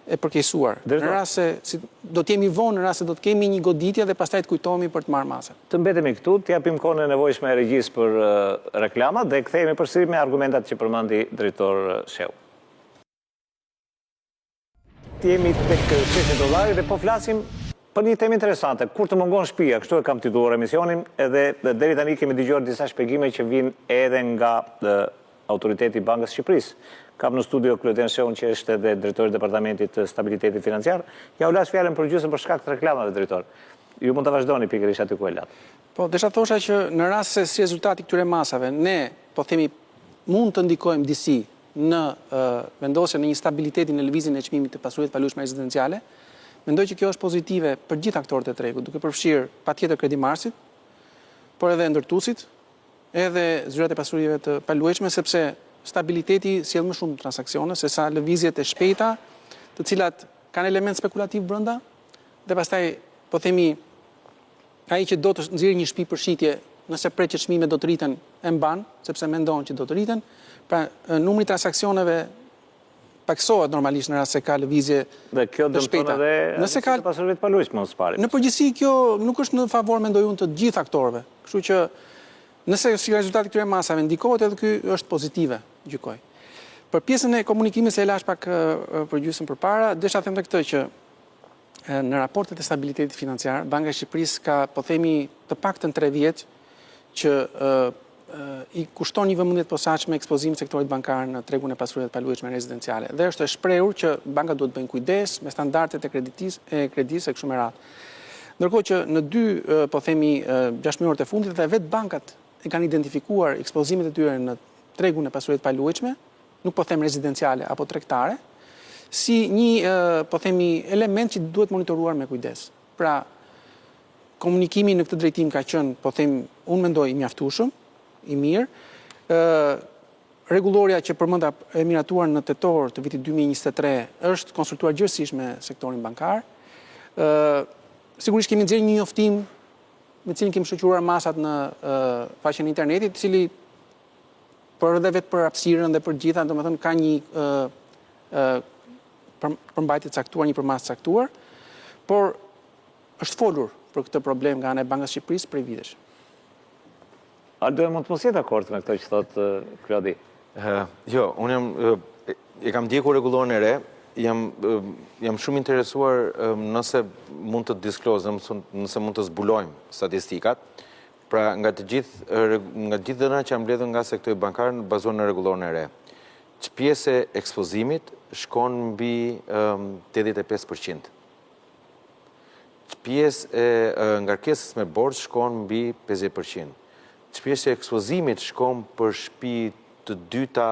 e përkeqësuar. Në rast se do të jemi vonë, në rast se do të kemi një goditje dhe pastaj të kujtohemi për të marrë masat. Të mbetemi këtu, të japim kohën e nevojshme e regjisë për reklamat dhe kthehemi përsëri me argumentat që përmendi drejtor Sheu. Jemi tek $6 dhe po flasim për një temë interesante. Kur të mungon shtëpia, kështu e kam titulluar emisionin, edhe deri tani kemi dëgjuar disa shpjegime që vijnë edhe nga autoriteti i Bankës së Shqipërisë. Kam në studio Kloden Sheun, që është edhe drejtori i Departamentit të Stabilitetit Financiar. Ja u las fjalën për gjysmë për shkak të reklamave, drejtor. Ju mund të vazhdoni pikërisht aty ku e lat. Po, desha thosha që në rast se si rezultati këtyre masave, ne, po themi, mund të ndikojmë disi në vendosjen në një stabiliteti në lëvizjen e çmimit të pasurive të paluajtshme rezidenciale, mendoj që kjo është pozitive për gjithë aktorët e tregut, duke përfshirë patjetër kredimarrësit, por edhe ndërtuesit, edhe zyrat e pasurive të paluajtshme, sepse stabiliteti sjell më shumë transaksione se sa lëvizjet e shpejta, të cilat kanë element spekulativ brenda, dhe pastaj, po themi, ai që do të nxjerrë një shtëpi për shitje, nëse pret që çmimet do të rriten, e mban, sepse mendon që do të rriten. Pra, numri i transaksioneve paksohet normalisht në rast se ka lëvizje të shpejta. Dhe kjo dëmton edhe nëse ka pasurive të paluajtshme së pari. Në përgjithësi kjo nuk është në favor, mendoj unë, të gjithë aktorëve. Kështu që nëse si rezultati këtyre masave ndikohet, edhe ky është pozitive, gjykoj. Për pjesën e komunikimit se e lash pak për gjysmë përpara, desha them këtë që në raportet e stabilitetit financiar, Banka e Shqipërisë ka, po themi, të paktën 3 vjet që i kushton një vëmendje të posaçme ekspozimit sektorit bankar në tregun e pasurive të paluajtshme rezidenciale. Dhe është e shprehur që bankat duhet të bëjnë kujdes me standardet e kredisë e kështu me radhë. Ndërkohë që në 2, po themi, 6 muajt e fundit dhe vetë bankat e kanë identifikuar ekspozimet e tyre në tregun e pasurive të paluajtshme, nuk po them rezidenciale apo tregtare, si një, po themi, element që duhet monitoruar me kujdes. Pra, komunikimi në këtë drejtim ka qenë, po them, unë mendoj i mjaftueshëm, i mirë. Rregulloria që përmenda e miratuar në tetor të vitit 2023 është konsultuar gjithësisht me sektorin bankar. Sigurisht kemi nxjerrë një njoftim me cilin kemi shoqëruar masat në faqen e internetit, i cili për edhe vetë për hapësirën dhe për gjitha, domethënë ka një përmbajtje caktuar, një përmas caktuar, por është folur për këtë problem nga ana e Bankës së Shqipërisë prej vitesh. Aldo, mund të mos jetë dakord me këtë që thotë Klodi? Jo, unë e kam ndjekur rregullorin e re, jam shumë interesuar nëse mund të disclose, nëse mund të zbulojmë statistikat. Pra, nga të gjithë dhënat që janë mbledhur nga sektori bankar bazohen në rregullorin e re. Pjesë e ekspozimit shkon mbi 85%. Pjesë e ngarkesës me borxh shkon mbi 50%. Pjesë e ekspozimit shkon për shtëpi të dyta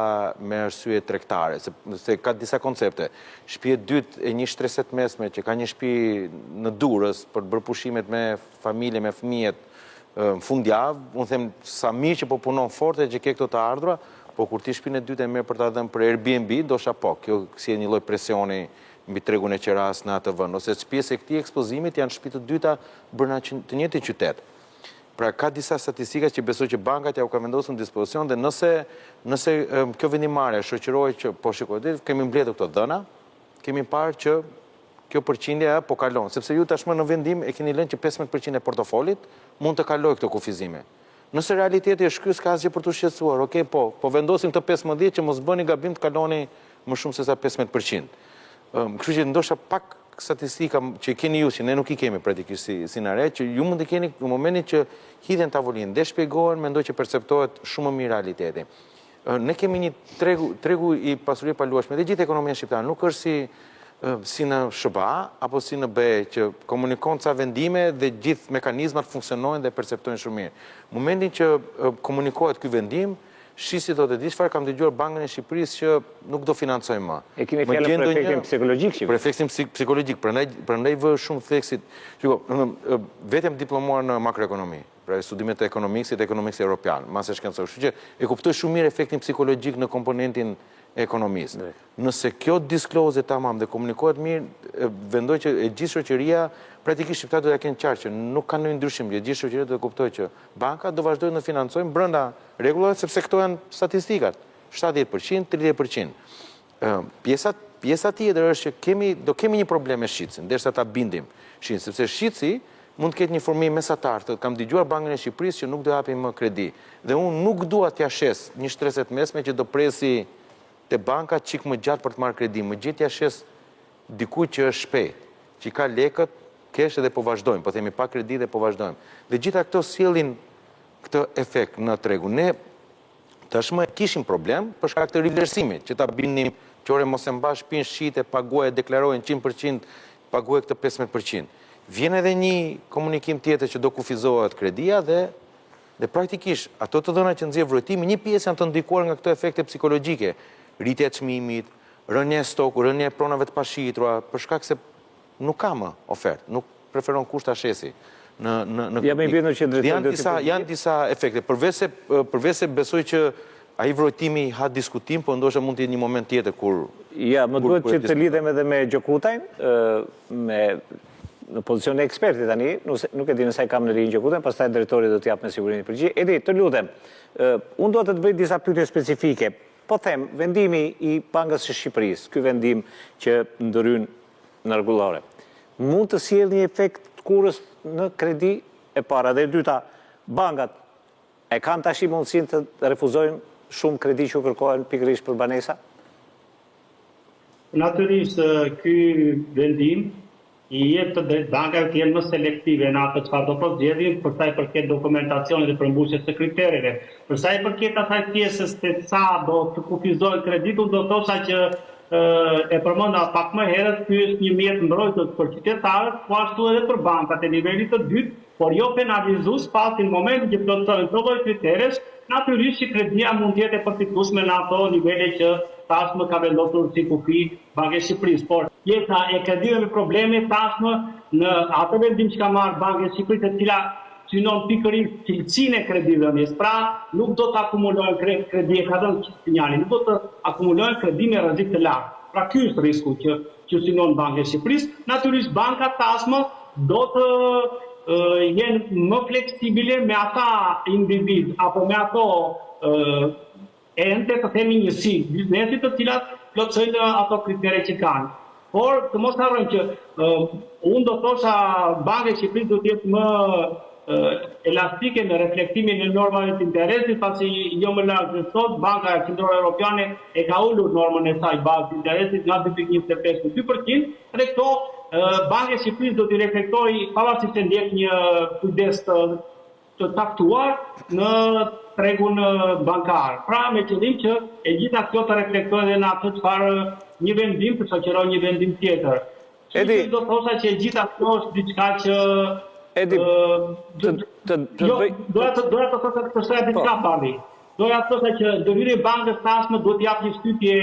me arsye tregtare, se ka disa koncepte. Shtëpia e dytë e një shtreset mesme që ka një shtëpi në Durrës për të bërë pushimet me familje, me fëmijët në fundjavë, unë them sa mirë që po punon forte që ke këto të ardhura, po kur ti shtëpinë e dytë e merr për ta dhënë për Airbnb, ndoshta po, kjo si një lloj presioni mbi tregun e qeras në atë vend, ose pjesë e këtij ekspozimit janë shtëpi të dyta brenda të njëjtit qytet. Pra ka disa statistika që besoj që bankat ja u ka vendosur në dispozicion dhe nëse kjo vendimarrje shoqërohet që po shikoj, kemi mbledhur këto dhëna, kemi parë që kjo përqindje po kalon, sepse ju tashmë në vendim e keni lënë që 15% e portofolit mund të kalojë këto kufizime. Nëse realiteti është ky, s'ka asgjë për të shqetësuar. Okej, po vendosim të 15 që mos bëni gabim të kaloni më shumë se sa 15%. Kështu që ndoshta pak statistika që keni ju, që ne nuk i kemi praktikisht si na re, që ju mund të keni në momentin që hidhen tavolinë dhe shpjegohen, mendoj që perceptohet shumë më mirë realiteti. Ne kemi një tregu i pasurive paluajtshme dhe gjithë ekonomia shqiptare nuk është si në SBA apo si në BE që komunikon ca vendime dhe gjithë mekanizmat funksionojnë dhe perceptojnë shumë mirë. Në momentin që komunikohet ky vendim, shisi do të di çfarë kam dëgjuar Bankën e Shqipërisë që nuk do financojmë më. E keni fjalën për efektin psikologjik që. Për efektin psikologjik, prandaj vë shumë theksit. Shiko, vetëm diplomuar në makroekonomi, pra studimet e ekonomiksit evropian, masë shkencor. Kështu që e kuptoj shumë mirë efektin psikologjik në komponentin e ekonomisë. Nëse kjo diskloze tamam dhe komunikohet mirë, vendoj që e gjithë shoqëria, praktikisht shqiptarët do ta kenë qartë që nuk kanë ndonjë ndryshim, gjithë shoqëria do të kuptojë që bankat do vazhdojnë të financojnë brenda rregullave sepse këto janë statistikat, 70%, 30%. Pjesa tjetër është që do kemi një problem me shitsin, derisa ta bindim shitsin, sepse shitsi mund të ketë një formim mesatar, kam dëgjuar Bankën e Shqipërisë që nuk do japim më kredi. Dhe unë nuk dua t'ja shes një shtreset mesme që do presi te banka çik më gjatë për të marrë kredi, më gjatë t'ja shes dikujt që është shpejt, që ka lekët, kesh edhe po vazhdojmë, po themi pa kredi dhe po vazhdojmë. Dhe gjitha këto sjellin këtë efekt në tregun. Ne tashmë kishim problem për shkak të rivlerësimit, që ta bindim që ore mos e mbash shtëpinë shite, paguaj, deklarojnë 100%, paguaj këtë 15%. Vjen edhe një komunikim tjetër që do kufizohet kredia dhe praktikisht ato të dhëna që nxjerr vrojtimi, një pjesë janë të ndikuar nga këto efekte psikologjike, rritja e çmimit, rënja e stokut, rënja e pronave të pashitura, për shkak se nuk ka më ofertë, nuk preferon kushta shesi. Janë disa efekte, përveç se besoj që ai vrojtimi ha diskutim, po ndoshta mund të jetë një moment tjetër kur... Ja, më duhet që të lidhem edhe me Gjokutajn, në pozicion e ekspertit tani, nuk e di nëse kam në rinj Gjokutajn, pastaj drejtori do t'jap me siguri një përgjigje. Edi, të lutem, unë do të bëj disa pyetje specifike. Po them, vendimi i Bankës së Shqipërisë, ky vendim që ndryn në rregullore, mund të sjellë një efekt të kurrës në kredi e para dhe e dyta, bankat e kanë tash mundësinë të refuzojnë shumë kredi që kërkohen pikërisht për banesa? Natyrisht, ky vendim i jep të bankave të jenë më selektive në atë çfarë do përzgjedhin për sa i përket dokumentacionit dhe përmbushjes së kritereve. Për sa i përket asaj pjesës se sa do të kufizojnë kreditun, do thosha që e përmenda pak më herët, ky është një mjet mbrojtës për qytetarët, po ashtu edhe për bankat e nivelit të dytë, por jo penalizues pasi në momentin që plotësojnë këto lloj kriteresh, natyrisht që kredia mund të jetë e përfitueshme në ato nivele që tashmë ka vendosur si kufi Banka e Shqipërisë. Por pjesa e kredive me probleme tashmë në atë vendim që ka marrë Banka e Shqipërisë, e cila synon pikërisht cilësinë e kredivënies. Pra, nuk do të akumulojnë kredi, ka dhënë sinjali, nuk do të akumulojnë kredi me rrezik të lartë. Pra, ky është risku që synon Banka e Shqipërisë. Natyrisht bankat tashmë do të jenë më fleksibile me ata individ apo me ato ente të themi njësi biznesit të cilat plotësojnë ato kritere që kanë. Por të mos harrojmë që unë do thosha Banka e Shqipërisë do të jetë më elastike në reflektimin e normave të interesit, pasi jo më larg se sot Banka Qendrore Evropiane e ka ulur normën e saj bazë të interesit nga 2.25 në 2%, dhe këto Banka e Shqipërisë do t'i reflektojë pavarësisht se ndjek një kujdes të taktuar në tregun bankar. Pra me qëllim që e gjitha këto të reflektojnë në atë çfarë një vendim të shoqërojë një vendim tjetër. Edi, do thosha që e gjitha këto është diçka që doja të thosha të thoshja diçka bardhi. Doja të thosha që ndërhyrja e bankës tashmë duhet të japë një shtypje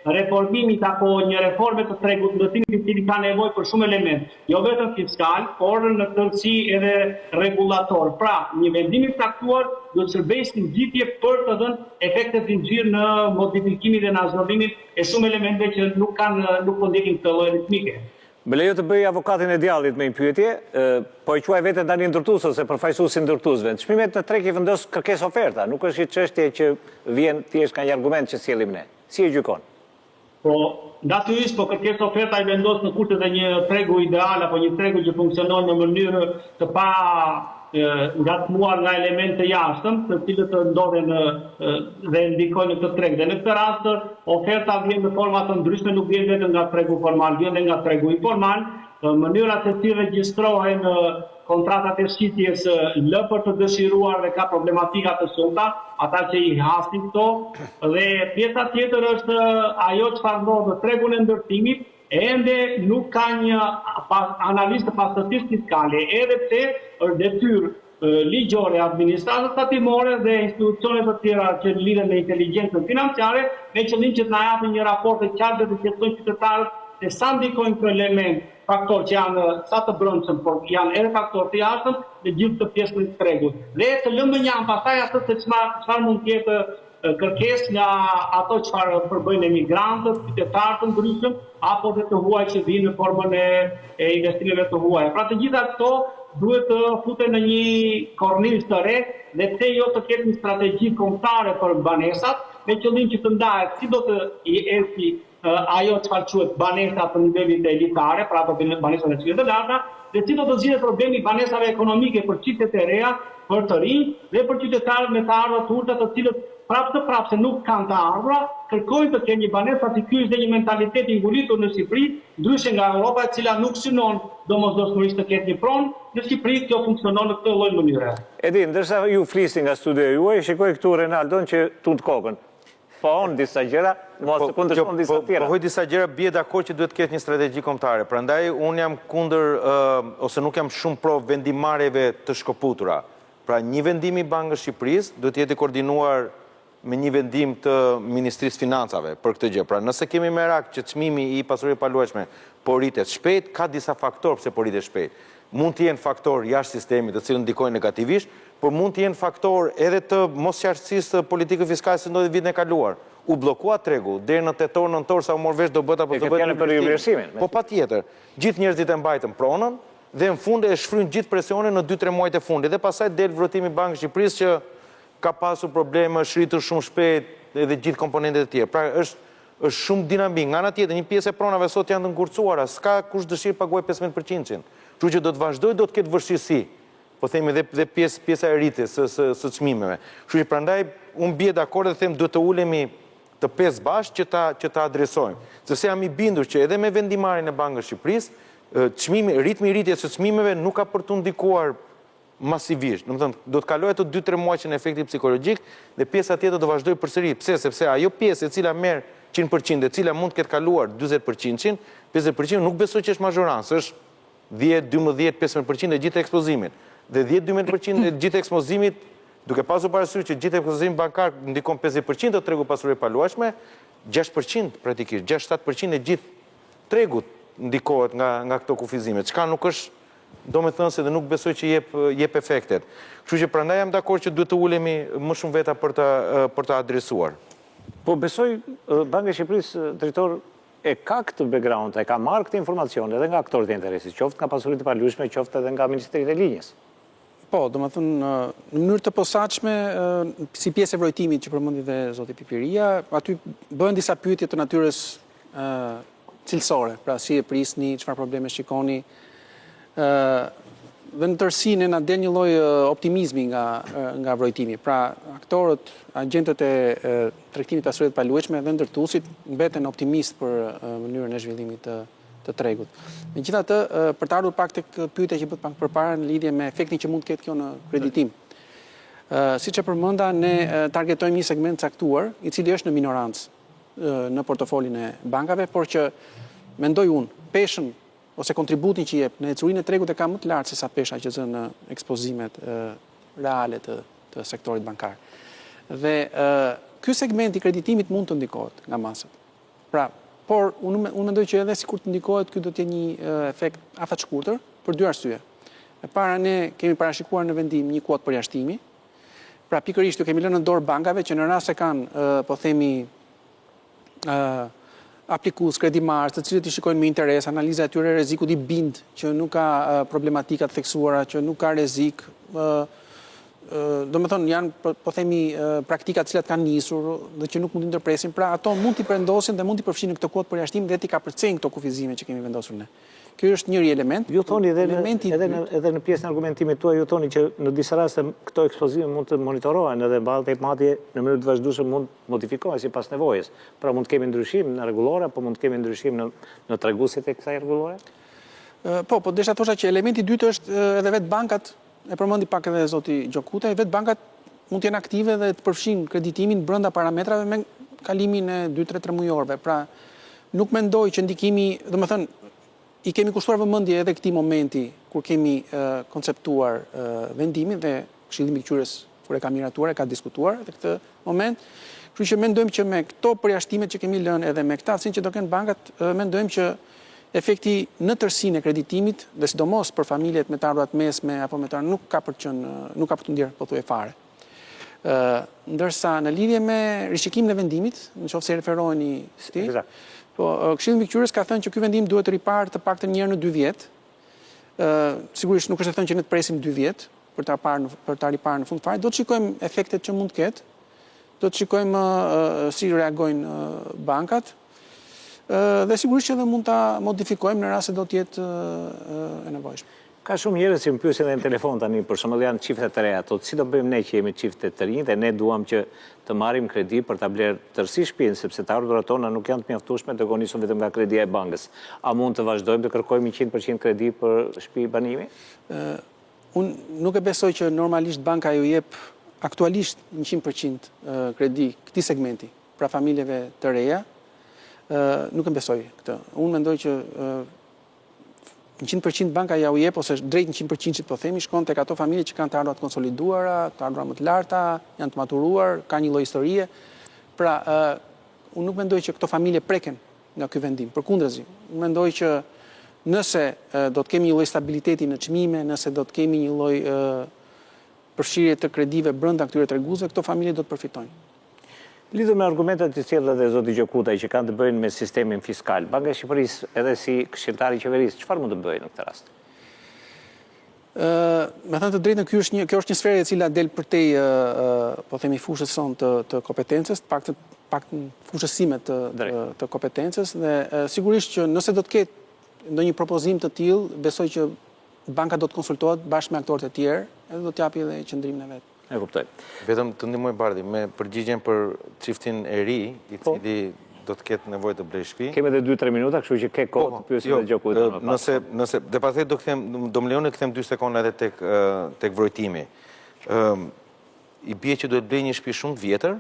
reformimit apo një reforme të tregut ndërtimit i cili ka nevojë për shumë elementë, jo vetëm fiskal, por në tërësi edhe rregullator. Pra, një vendim i caktuar do të shërbejë si nxitje për të dhënë efekte zinxhir në modifikimin dhe në azhurrimin e shumë elementeve që nuk po ndjekin këtë lloj ritmike. Më lejo të bëj avokatin e djallit me një pyetje, po e quaj veten tani ndërtues ose përfaqësues i ndërtuesve. Çmimet në treg i vendos kërkesë oferta, nuk është një çështje që vjen thjesht nga një argument që sjellim ne. Si e gjykon? Po, natyrisht, po kërkesë oferta i vendos në kushtet e një tregu ideal apo një tregu që funksionon në mënyrë të pa ngatmuar nga elemente të jashtëm, të cilët ndodhen dhe ndikojnë në këtë treg. Dhe në këtë rast, oferta vjen në forma të ndryshme, nuk vjen vetëm nga tregu formal, vjen edhe nga tregu informal. Mënyra se si regjistrohen kontratat e shitjes lë për të dëshiruar dhe ka problematika të shumta, ata që i hasin këto, dhe pjesa tjetër është ajo çfarë ndodh në tregun e ndërtimit, ende nuk ka një analizë të pastërtisë fiskale, edhe pse është detyrë ligjore, administratës tatimore dhe institucionet të tjera që lidhen me inteligjencën financiare, me qëllim që të na japin një raport të qartë dhe të qetësojnë qytetarët se sa ndikojnë këto element, faktor që janë sa të brendshëm, por janë edhe faktor të jashtëm në gjithë të pjesën e tregut. Dhe të lëmë një pastaj atë se çfarë mund të jetë kërkesë nga ato çfarë përbëjnë emigrantët, qytetarët të ndryshëm, apo dhe të huaj që vinë në formën e investimeve të huaja. Pra të gjitha këto duhet të futen në një kornizë të re dhe pse jo të ketë një strategji kombëtare për banesat, me qëllim që të ndahet si do të eci ajo çfarë quhet banesa të nivelit elitare, pra ato banesa në çështje të larta, dhe si do të zgjidhet problemi i banesave ekonomike për qytetet e reja, për të rinj dhe për qytetarët me të ardhurë të urta, të cilët prapë se nuk kanë të ardhura, kërkojnë të kenë një banesë, pasi ky është një mentalitet i ngulitur në Shqipëri, ndryshe nga Europa, e cila nuk synon domosdoshmërisht të ketë një pronë, në Shqipëri kjo funksionon në këtë lloj mënyre. Edi, ndërsa ju flisni nga studio juaj, shikoj këtu Renaldon që tund kokën. Po on disa gjëra, mos të kundërshton disa tjera. Po disa gjëra bie dakord që duhet të ketë një strategji kombëtare. Prandaj unë jam kundër ose nuk jam shumë pro vendimarrjeve të shkëputura. Pra një vendim i Bankës Shqipërisë duhet të jetë koordinuar me një vendim të Ministrisë Financave për këtë gjë. Pra nëse kemi merak që çmimi i pasurisë paluajtshme po rritet shpejt, ka disa faktorë pse po rritet shpejt. Mund të jenë faktor jashtë sistemit të cilën ndikojnë negativisht, por mund të jenë faktor edhe të mosqartësisë të politikës fiskale që ndodhi vitin e kaluar. U bllokua tregu deri në tetor, nëntor sa u mor vesh do bëhet apo do bëhet për rivlerësimin. Po patjetër. Gjithë njerëzit e mbajtën pronën dhe në fund e shfryn gjithë presionin në 2-3 muajt e fundit. Dhe pastaj del vrotimi i Bankës Shqipërisë që ka pasur probleme, është rritur shumë shpejt edhe gjithë komponentet e tjerë. Pra është shumë dinamik. Nga ana tjetër, një pjesë e pronave sot janë të ngurcuara, s'ka kush dëshirë paguaj 15%. Kështu që do të vazhdoj, do të ketë vështirësi. Po themi dhe pjesa e rritjes së çmimeve. Kështu që prandaj unë bie dakord dhe them duhet të ulemi të pesë bashkë që ta adresojmë. Sepse jam i bindur që edhe me vendimarrjen e Bankës Shqipërisë, ritmi i rritjes së çmimeve nuk ka për të ndikuar masivisht. Domethënë, do të kalojë ato 2-3 muaj që në efekti psikologjik dhe pjesa tjetër do vazhdoj përsëri. Pse? Sepse ajo pjesë e cila merr 100% e cila mund të ketë kaluar 40%, 50% nuk besoj që është mazhorancë, është 10, 12, 15% e gjithë ekspozimit. Dhe 10-12% e gjithë ekspozimit, duke pasur parasysh që gjithë ekspozimi bankar ndikon 50% të tregut pasuri paluajtshme, 6% praktikisht, 6-7% e gjithë tregut ndikohet nga këto kufizime. Çka nuk është, domethënë se dhe nuk besoj që jep efektet. Kështu që prandaj jam dakord që duhet të ulemi më shumë veta për ta adresuar. Po besoj Banka e Shqipërisë, drejtor, e ka këtë background, e ka marrë këtë informacion edhe nga aktorët e interesit, qoftë nga pasuritë e paluajtshme, qoftë edhe nga Ministeriet e Linjës. Po, domethënë në mënyrë të posaçme, si pjesë e vrojtimit që përmendi dhe zoti Pipiria, aty bëhen disa pyetje të natyrës cilësore, pra si e prisni, çfarë probleme shikoni, dhe në tërësi na del një lloj optimizmi nga vrojtimi. Pra, aktorët, agjentët e tregtimit pasurive të paluajtshme dhe ndërtuesit mbeten optimist për mënyrën e zhvillimit të tregut. Megjithatë, për të ardhur pak tek pyetja që bëhet pak përpara në lidhje me efektin që mund të ketë kjo në kreditim. Siç e përmenda, ne targetojmë një segment caktuar, i cili është në minorancë në portofolin e bankave, por që mendoj unë, peshën ose kontributin që jep në ecurinë e tregut e ka më të lartë se sa pesha që zën në ekspozimet reale të sektorit bankar. Dhe ky segment i kreditimit mund të ndikohet nga masat. Pra, por unë mendoj që edhe sikur të ndikohet, ky do të jetë një efekt afatshkurtër për dy arsye. E para, ne kemi parashikuar në vendim një kuotë përjashtimi. Pra, pikërisht ju kemi lënë në dorë bankave që në rast se kanë, po themi, aplikues, kredimarës, të cilët i shikojnë me interes, analiza e tyre rrezikut i bind që nuk ka problematika të theksuara, që nuk ka rrezik. Domethënë janë, po themi, praktika të cilat kanë nisur dhe që nuk mund të ndërpresin, pra ato mund t'i përndosin dhe mund t'i përfshin në këtë kuotë përjashtim dhe t'i kapërcejnë këto kufizime që kemi vendosur ne. Kjo është njëri element. Ju thoni edhe në pjesën e argumentimit tuaj, ju thoni që në disa raste këto ekspozime mund të monitorohen edhe mballë madje në mënyrë të vazhdueshme mund modifikohen sipas nevojës. Pra mund të kemi ndryshim në rregullore, apo mund të kemi ndryshim në treguesit e kësaj rregullore? Po desha thosha që elementi i dytë është edhe vetë bankat, e përmendi pak edhe zoti Gjokuta, vetë bankat mund të jenë aktive dhe të përfshin kreditimin brenda parametrave me kalimin e 2-3 mujorëve. Pra nuk mendoj që ndikimi, domethënë I kemi kushtuar vëmendje edhe këtij momenti kur kemi konceptuar vendimin dhe Këshilli Mbikëqyrës kur e ka miratuar, e ka diskutuar edhe këtë moment. Kështu që mendojmë që me këto përjashtimet që kemi lënë edhe me këtë aftësinë që do kenë bankat, mendojmë që efekti në tërësinë e kreditimit, dhe sidomos për familjet me të ardhurat mesme apo me të ardhurat nuk ka për të ndjerë pothuaj fare. Ndërsa në lidhje me rishikimin e vendimit, nëse se referoheni këtij, po Këshilli Mbikëqyrës ka thënë që ky vendim duhet të riparë të paktën një herë në 2 vjet. Sigurisht nuk është e thënë që ne të presim 2 vjet për ta riparë në fund fare. Do të shikojmë efektet që mund të ketë. Do të shikojmë si reagojnë bankat. Dhe sigurisht që edhe mund ta modifikojmë në rast se do të jetë e nevojshme. Ka shumë njerëz që më pyesin edhe në telefon tani, për shembull janë çifte të reja, thotë si do bëjmë ne që jemi çifte të rinj dhe ne duam që të marrim kredi për ta blerë tërësisht shtëpinë, sepse të ardhurat tona nuk janë të mjaftueshme të nisur vetëm nga kredia e bankës. A mund të vazhdojmë të kërkojmë 100% kredi për shtëpi banimi? Unë nuk e besoj që normalisht banka ju jep aktualisht 100% kredi këtij segmenti, pra familjeve të reja. Nuk e besoj këtë. Unë mendoj që 100% banka ja u jep, ose drejt 100% që po themi, shkon tek ato familje që kanë të ardhurat konsoliduara, të ardhurat më të larta, janë të maturuar, kanë një lloj historie. Pra, unë nuk mendoj që këto familje preken nga ky vendim. Përkundrazi, unë mendoj që nëse do të kemi një lloj stabiliteti në çmime, nëse do të kemi një lloj përfshirje të kredive brenda këtyre treguesve, këto familje do të përfitojnë. Lidhur me argumentet që sjell edhe zoti Gjokutaj që kanë të bëjnë me sistemin fiskal, Banka e Shqipërisë edhe si këshilltar i qeverisë, çfarë mund të bëjë në këtë rast? Me thënë të drejtën, kjo është një sferë e cila del përtej po themi fushës sonë të kompetencës, paktën fushësime të kompetencës, dhe sigurisht që nëse do të ketë ndonjë propozim të tillë, besoj që banka do të konsultohet bashkë me aktorët e tjerë, edhe do t'japi edhe qëndrimin e vet. E kuptoj. Vetëm të ndihmoj Bardhi me përgjigjen për çiftin e ri, i cili do të ketë nevojë të blejë shtëpi. Kemë edhe 2-3 minuta, kështu që ke kohë të pyesim edhe Gjokutaj. Nëse dhe pastaj do më lejoni të them 2 sekonda edhe tek vrojtimi. I bie që duhet blej një shtëpi shumë të vjetër,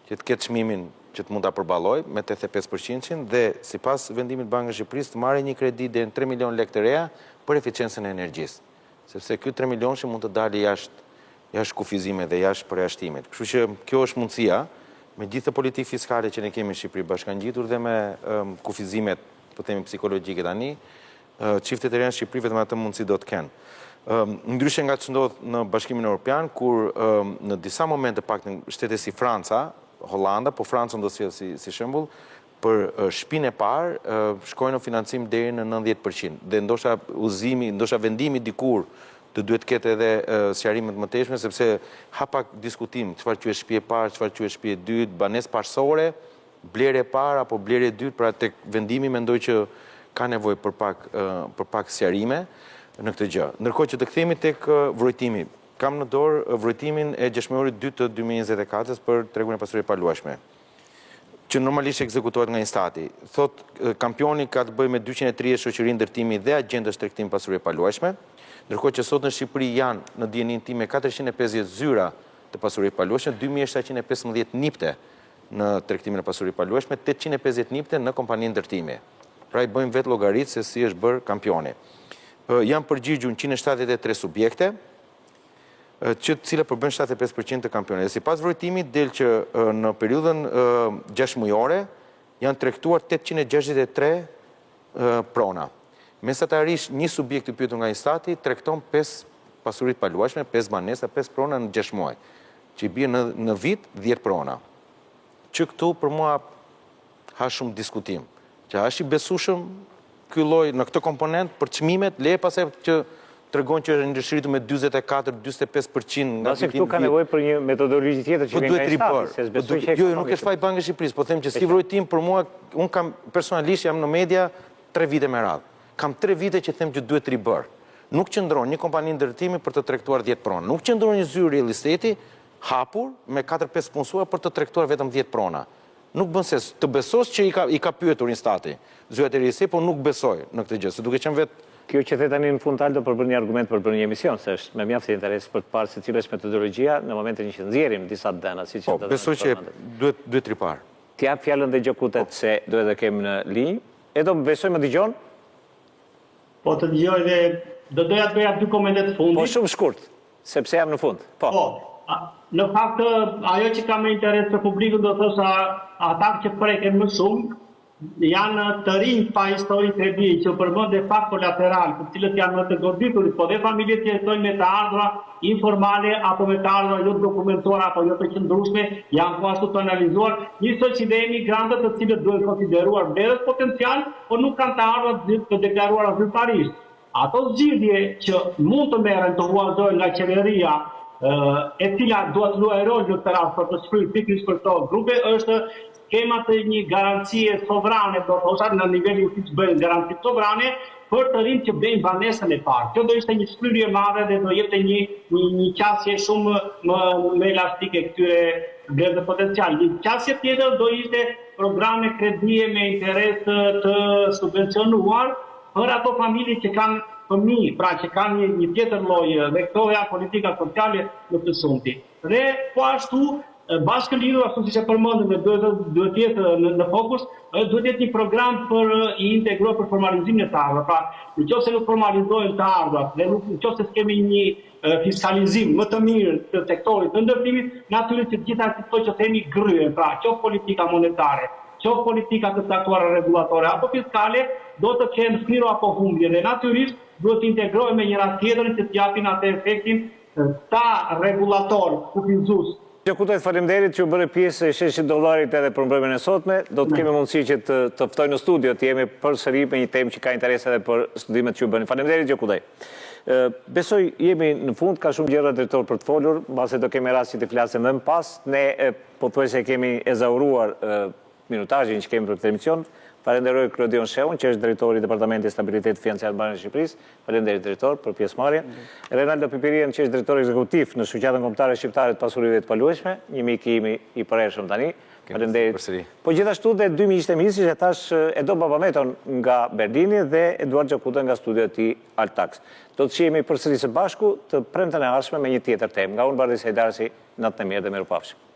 që të ketë çmimin që të mund ta përballoj me 85% dhe sipas vendimit të Bankës së Shqipërisë të marrë një kredi deri në 3 milion lekë të reja për eficiencën e energjisë. Sepse ky 3 milionë mund të dalë jashtë kufizimit dhe jashtë përjashtimit. Kështu që kjo është mundësia, me gjithë politikë fiskale që ne kemi në Shqipëri bashkangjitur dhe me kufizimet, po themi psikologjike tani, çiftet e reja në Shqipëri vetëm atë mundësi do të kenë. Ndryshe nga që ndodh në Bashkimin Evropian, kur në disa momente paktën shtete si Franca, Hollanda, po Franca do sjell si shembull, për shtëpinë e parë shkojnë në financim deri në 90%. Dhe ndoshta vendimi dikur të duhet ketë edhe sqarime të mëtejshme, sepse ha pak diskutim çfarë quhet shtëpi e parë, çfarë quhet shtëpi e dytë, banesë parësore, blerje e parë apo blerje e dytë, pra tek vendimi mendoj që ka nevojë për pak sqarime në këtë gjë. Ndërkohë që të kthehemi tek vrojtimi. Kam në dorë vrojtimin e 6 muajit 2 të 2024 për tregun e pasurisë paluajshme, që normalisht ekzekutohet nga Instati. Thot kampioni ka të bëjë me 230 shoqëri ndërtimi dhe agjendës tregtim pasurie paluajshme, ndërkohë që sot në Shqipëri janë në dijenin tim me 450 zyra të pasurisë paluajshme, 2715 nipte në tregtimin e pasurisë paluajshme, 850 nipte në kompani ndërtimi. Pra i bëjmë vetë llogaritë se si është bërë kampioni. Janë përgjigjur 173 subjekte, që të cilat përbën 75% të kampionit. Dhe sipas vrojtimit del që në periudhën 6 mujore janë tregtuar 863 prona. Mesatarisht një subjekt i pyetur nga Instati tregton 5 pasuri të paluajshme, 5 banesa, 5 prona në 6 muaj, që i bie në vit 10 prona. Që këtu për mua ha shumë diskutim. Që është i besueshëm ky lloj në këtë komponent për çmimet, leje pastaj që tregon që është ndëshkritur me 44-45% nga vitin. Këtu ka nevojë për një metodologji tjetër që vjen nga Instati. Jo, nuk është faj Bankës së Shqipërisë, po them që si vrojtim për mua, un kam personalisht jam në media 3 vite me radhë. Kam 3 vite që them që duhet ribër. Nuk qëndron një kompani ndërtimi për të tregtuar 10 prona. Nuk qëndron një zyrë real estate hapur me 4-5 punësuar për të tregtuar vetëm 10 prona. Nuk bën se të besos që i ka pyetur Instati zyrat e real estate, po nuk besoj në këtë gjë, se duke qenë vetë. Kjo që the tani në fundal do përbërë një argument për bërë një emision, se është me mjaft interes për të parë se cilë është metodologjia në momentin që nxjerrim disa dëna. Besoj që duhet ripar. T'jap fjallën dhe Gjokutajt se duhet të kemi në linjë. Edo, besoj më dëgjon? Po të dëgjoj dhe do doja të bëja 2 komente të fundit. Po shumë shkurt, sepse jam në fund. Po, në fakt, ajo që ka me interes të publikun do thosha ata që preken më shumë, janë të rinj pa histori kredi që përmend de facto kolateral, të cilët janë më të goditurit, po dhe familjet që jetojnë me të ardhura informale apo me të ardhura jo dokumentuara apo jo të qëndrueshme, janë po ashtu të analizuar, njësoj që dhe emigrantët të cilët duhet konsideruar vlerës potencial, por nuk kanë të ardhura të deklaruara zyrtarisht. Ato zgjidhje që mund të merren të huazojnë nga qeveria, e cila duhet luajë rol në këtë rast për të shpërthyer pikërisht për këto grupe, është skema të një garancie sovrane, do të thosha në nivelin që bëjnë garanci sovrane për të rinj që bëjnë banesën e parë. Kjo do ishte një shpërthyer e madhe dhe do jepte një qasje shumë më elastike këtyre vlerëve potencial. Një qasje tjetër do ishte programe kredie me interes të subvencionuar për ato familje që kanë fëmijë, pra që kanë një tjetër lloj dhe këto janë politika sociale në të shumti. Dhe po ashtu bashkë lidhur ashtu siç e përmendëm, duhet jetë në fokus, duhet jetë një program për i integruar për formalizimin e të ardhurave. Pra, nëse nuk formalizohen të ardhurat dhe nëse kemi një fiskalizim më të mirë të sektorit të ndërtimit, natyrisht të gjitha këto që themi gryhen, pra qoftë politika monetare, qoftë politika të caktuara rregullatore apo fiskale, do të kenë fshirje apo humbje dhe natyrisht duhet të integrohen me njëra tjetrën që të japin atë efektin ta rregulator kufizues. Që kujtoj faleminderit që u bëre pjesë e $600 edhe për mbrëmjen e sotme, do të kemi mundësi që të ftoj në studio të jemi përsëri me një temë që ka interes edhe për studimet që u bëni. Faleminderit që kujtoj. Besoj jemi në fund, ka shumë gjëra drejtor për të folur, mbase do kemi rast që të flasim më pas. Ne pothuajse kemi ezauruar minutazhin që kemi për këtë emision. Falenderoj Klodion Sheun, që është drejtori i Departamentit Stabilitet Financiar të Bankës së Shqipërisë. Faleminderit drejtor për pjesëmarrjen. Renaldo Pipirian, që është drejtor ekzekutiv në Shoqatën Kombëtare Shqiptare të Pasurive të Paluajshme, një mik i përhershëm tani. Faleminderit. Po gjithashtu dhe 2 miqtë e mi, siç e thash, Edo Babameton nga Berlini dhe Eduard Gjakuta nga studio e tij Altax. Do të shihemi përsëri së bashku të premten e ardhshme me një tjetër temë. Nga unë Bardhi Sejdarsi, natën e mirë dhe mirupafshim.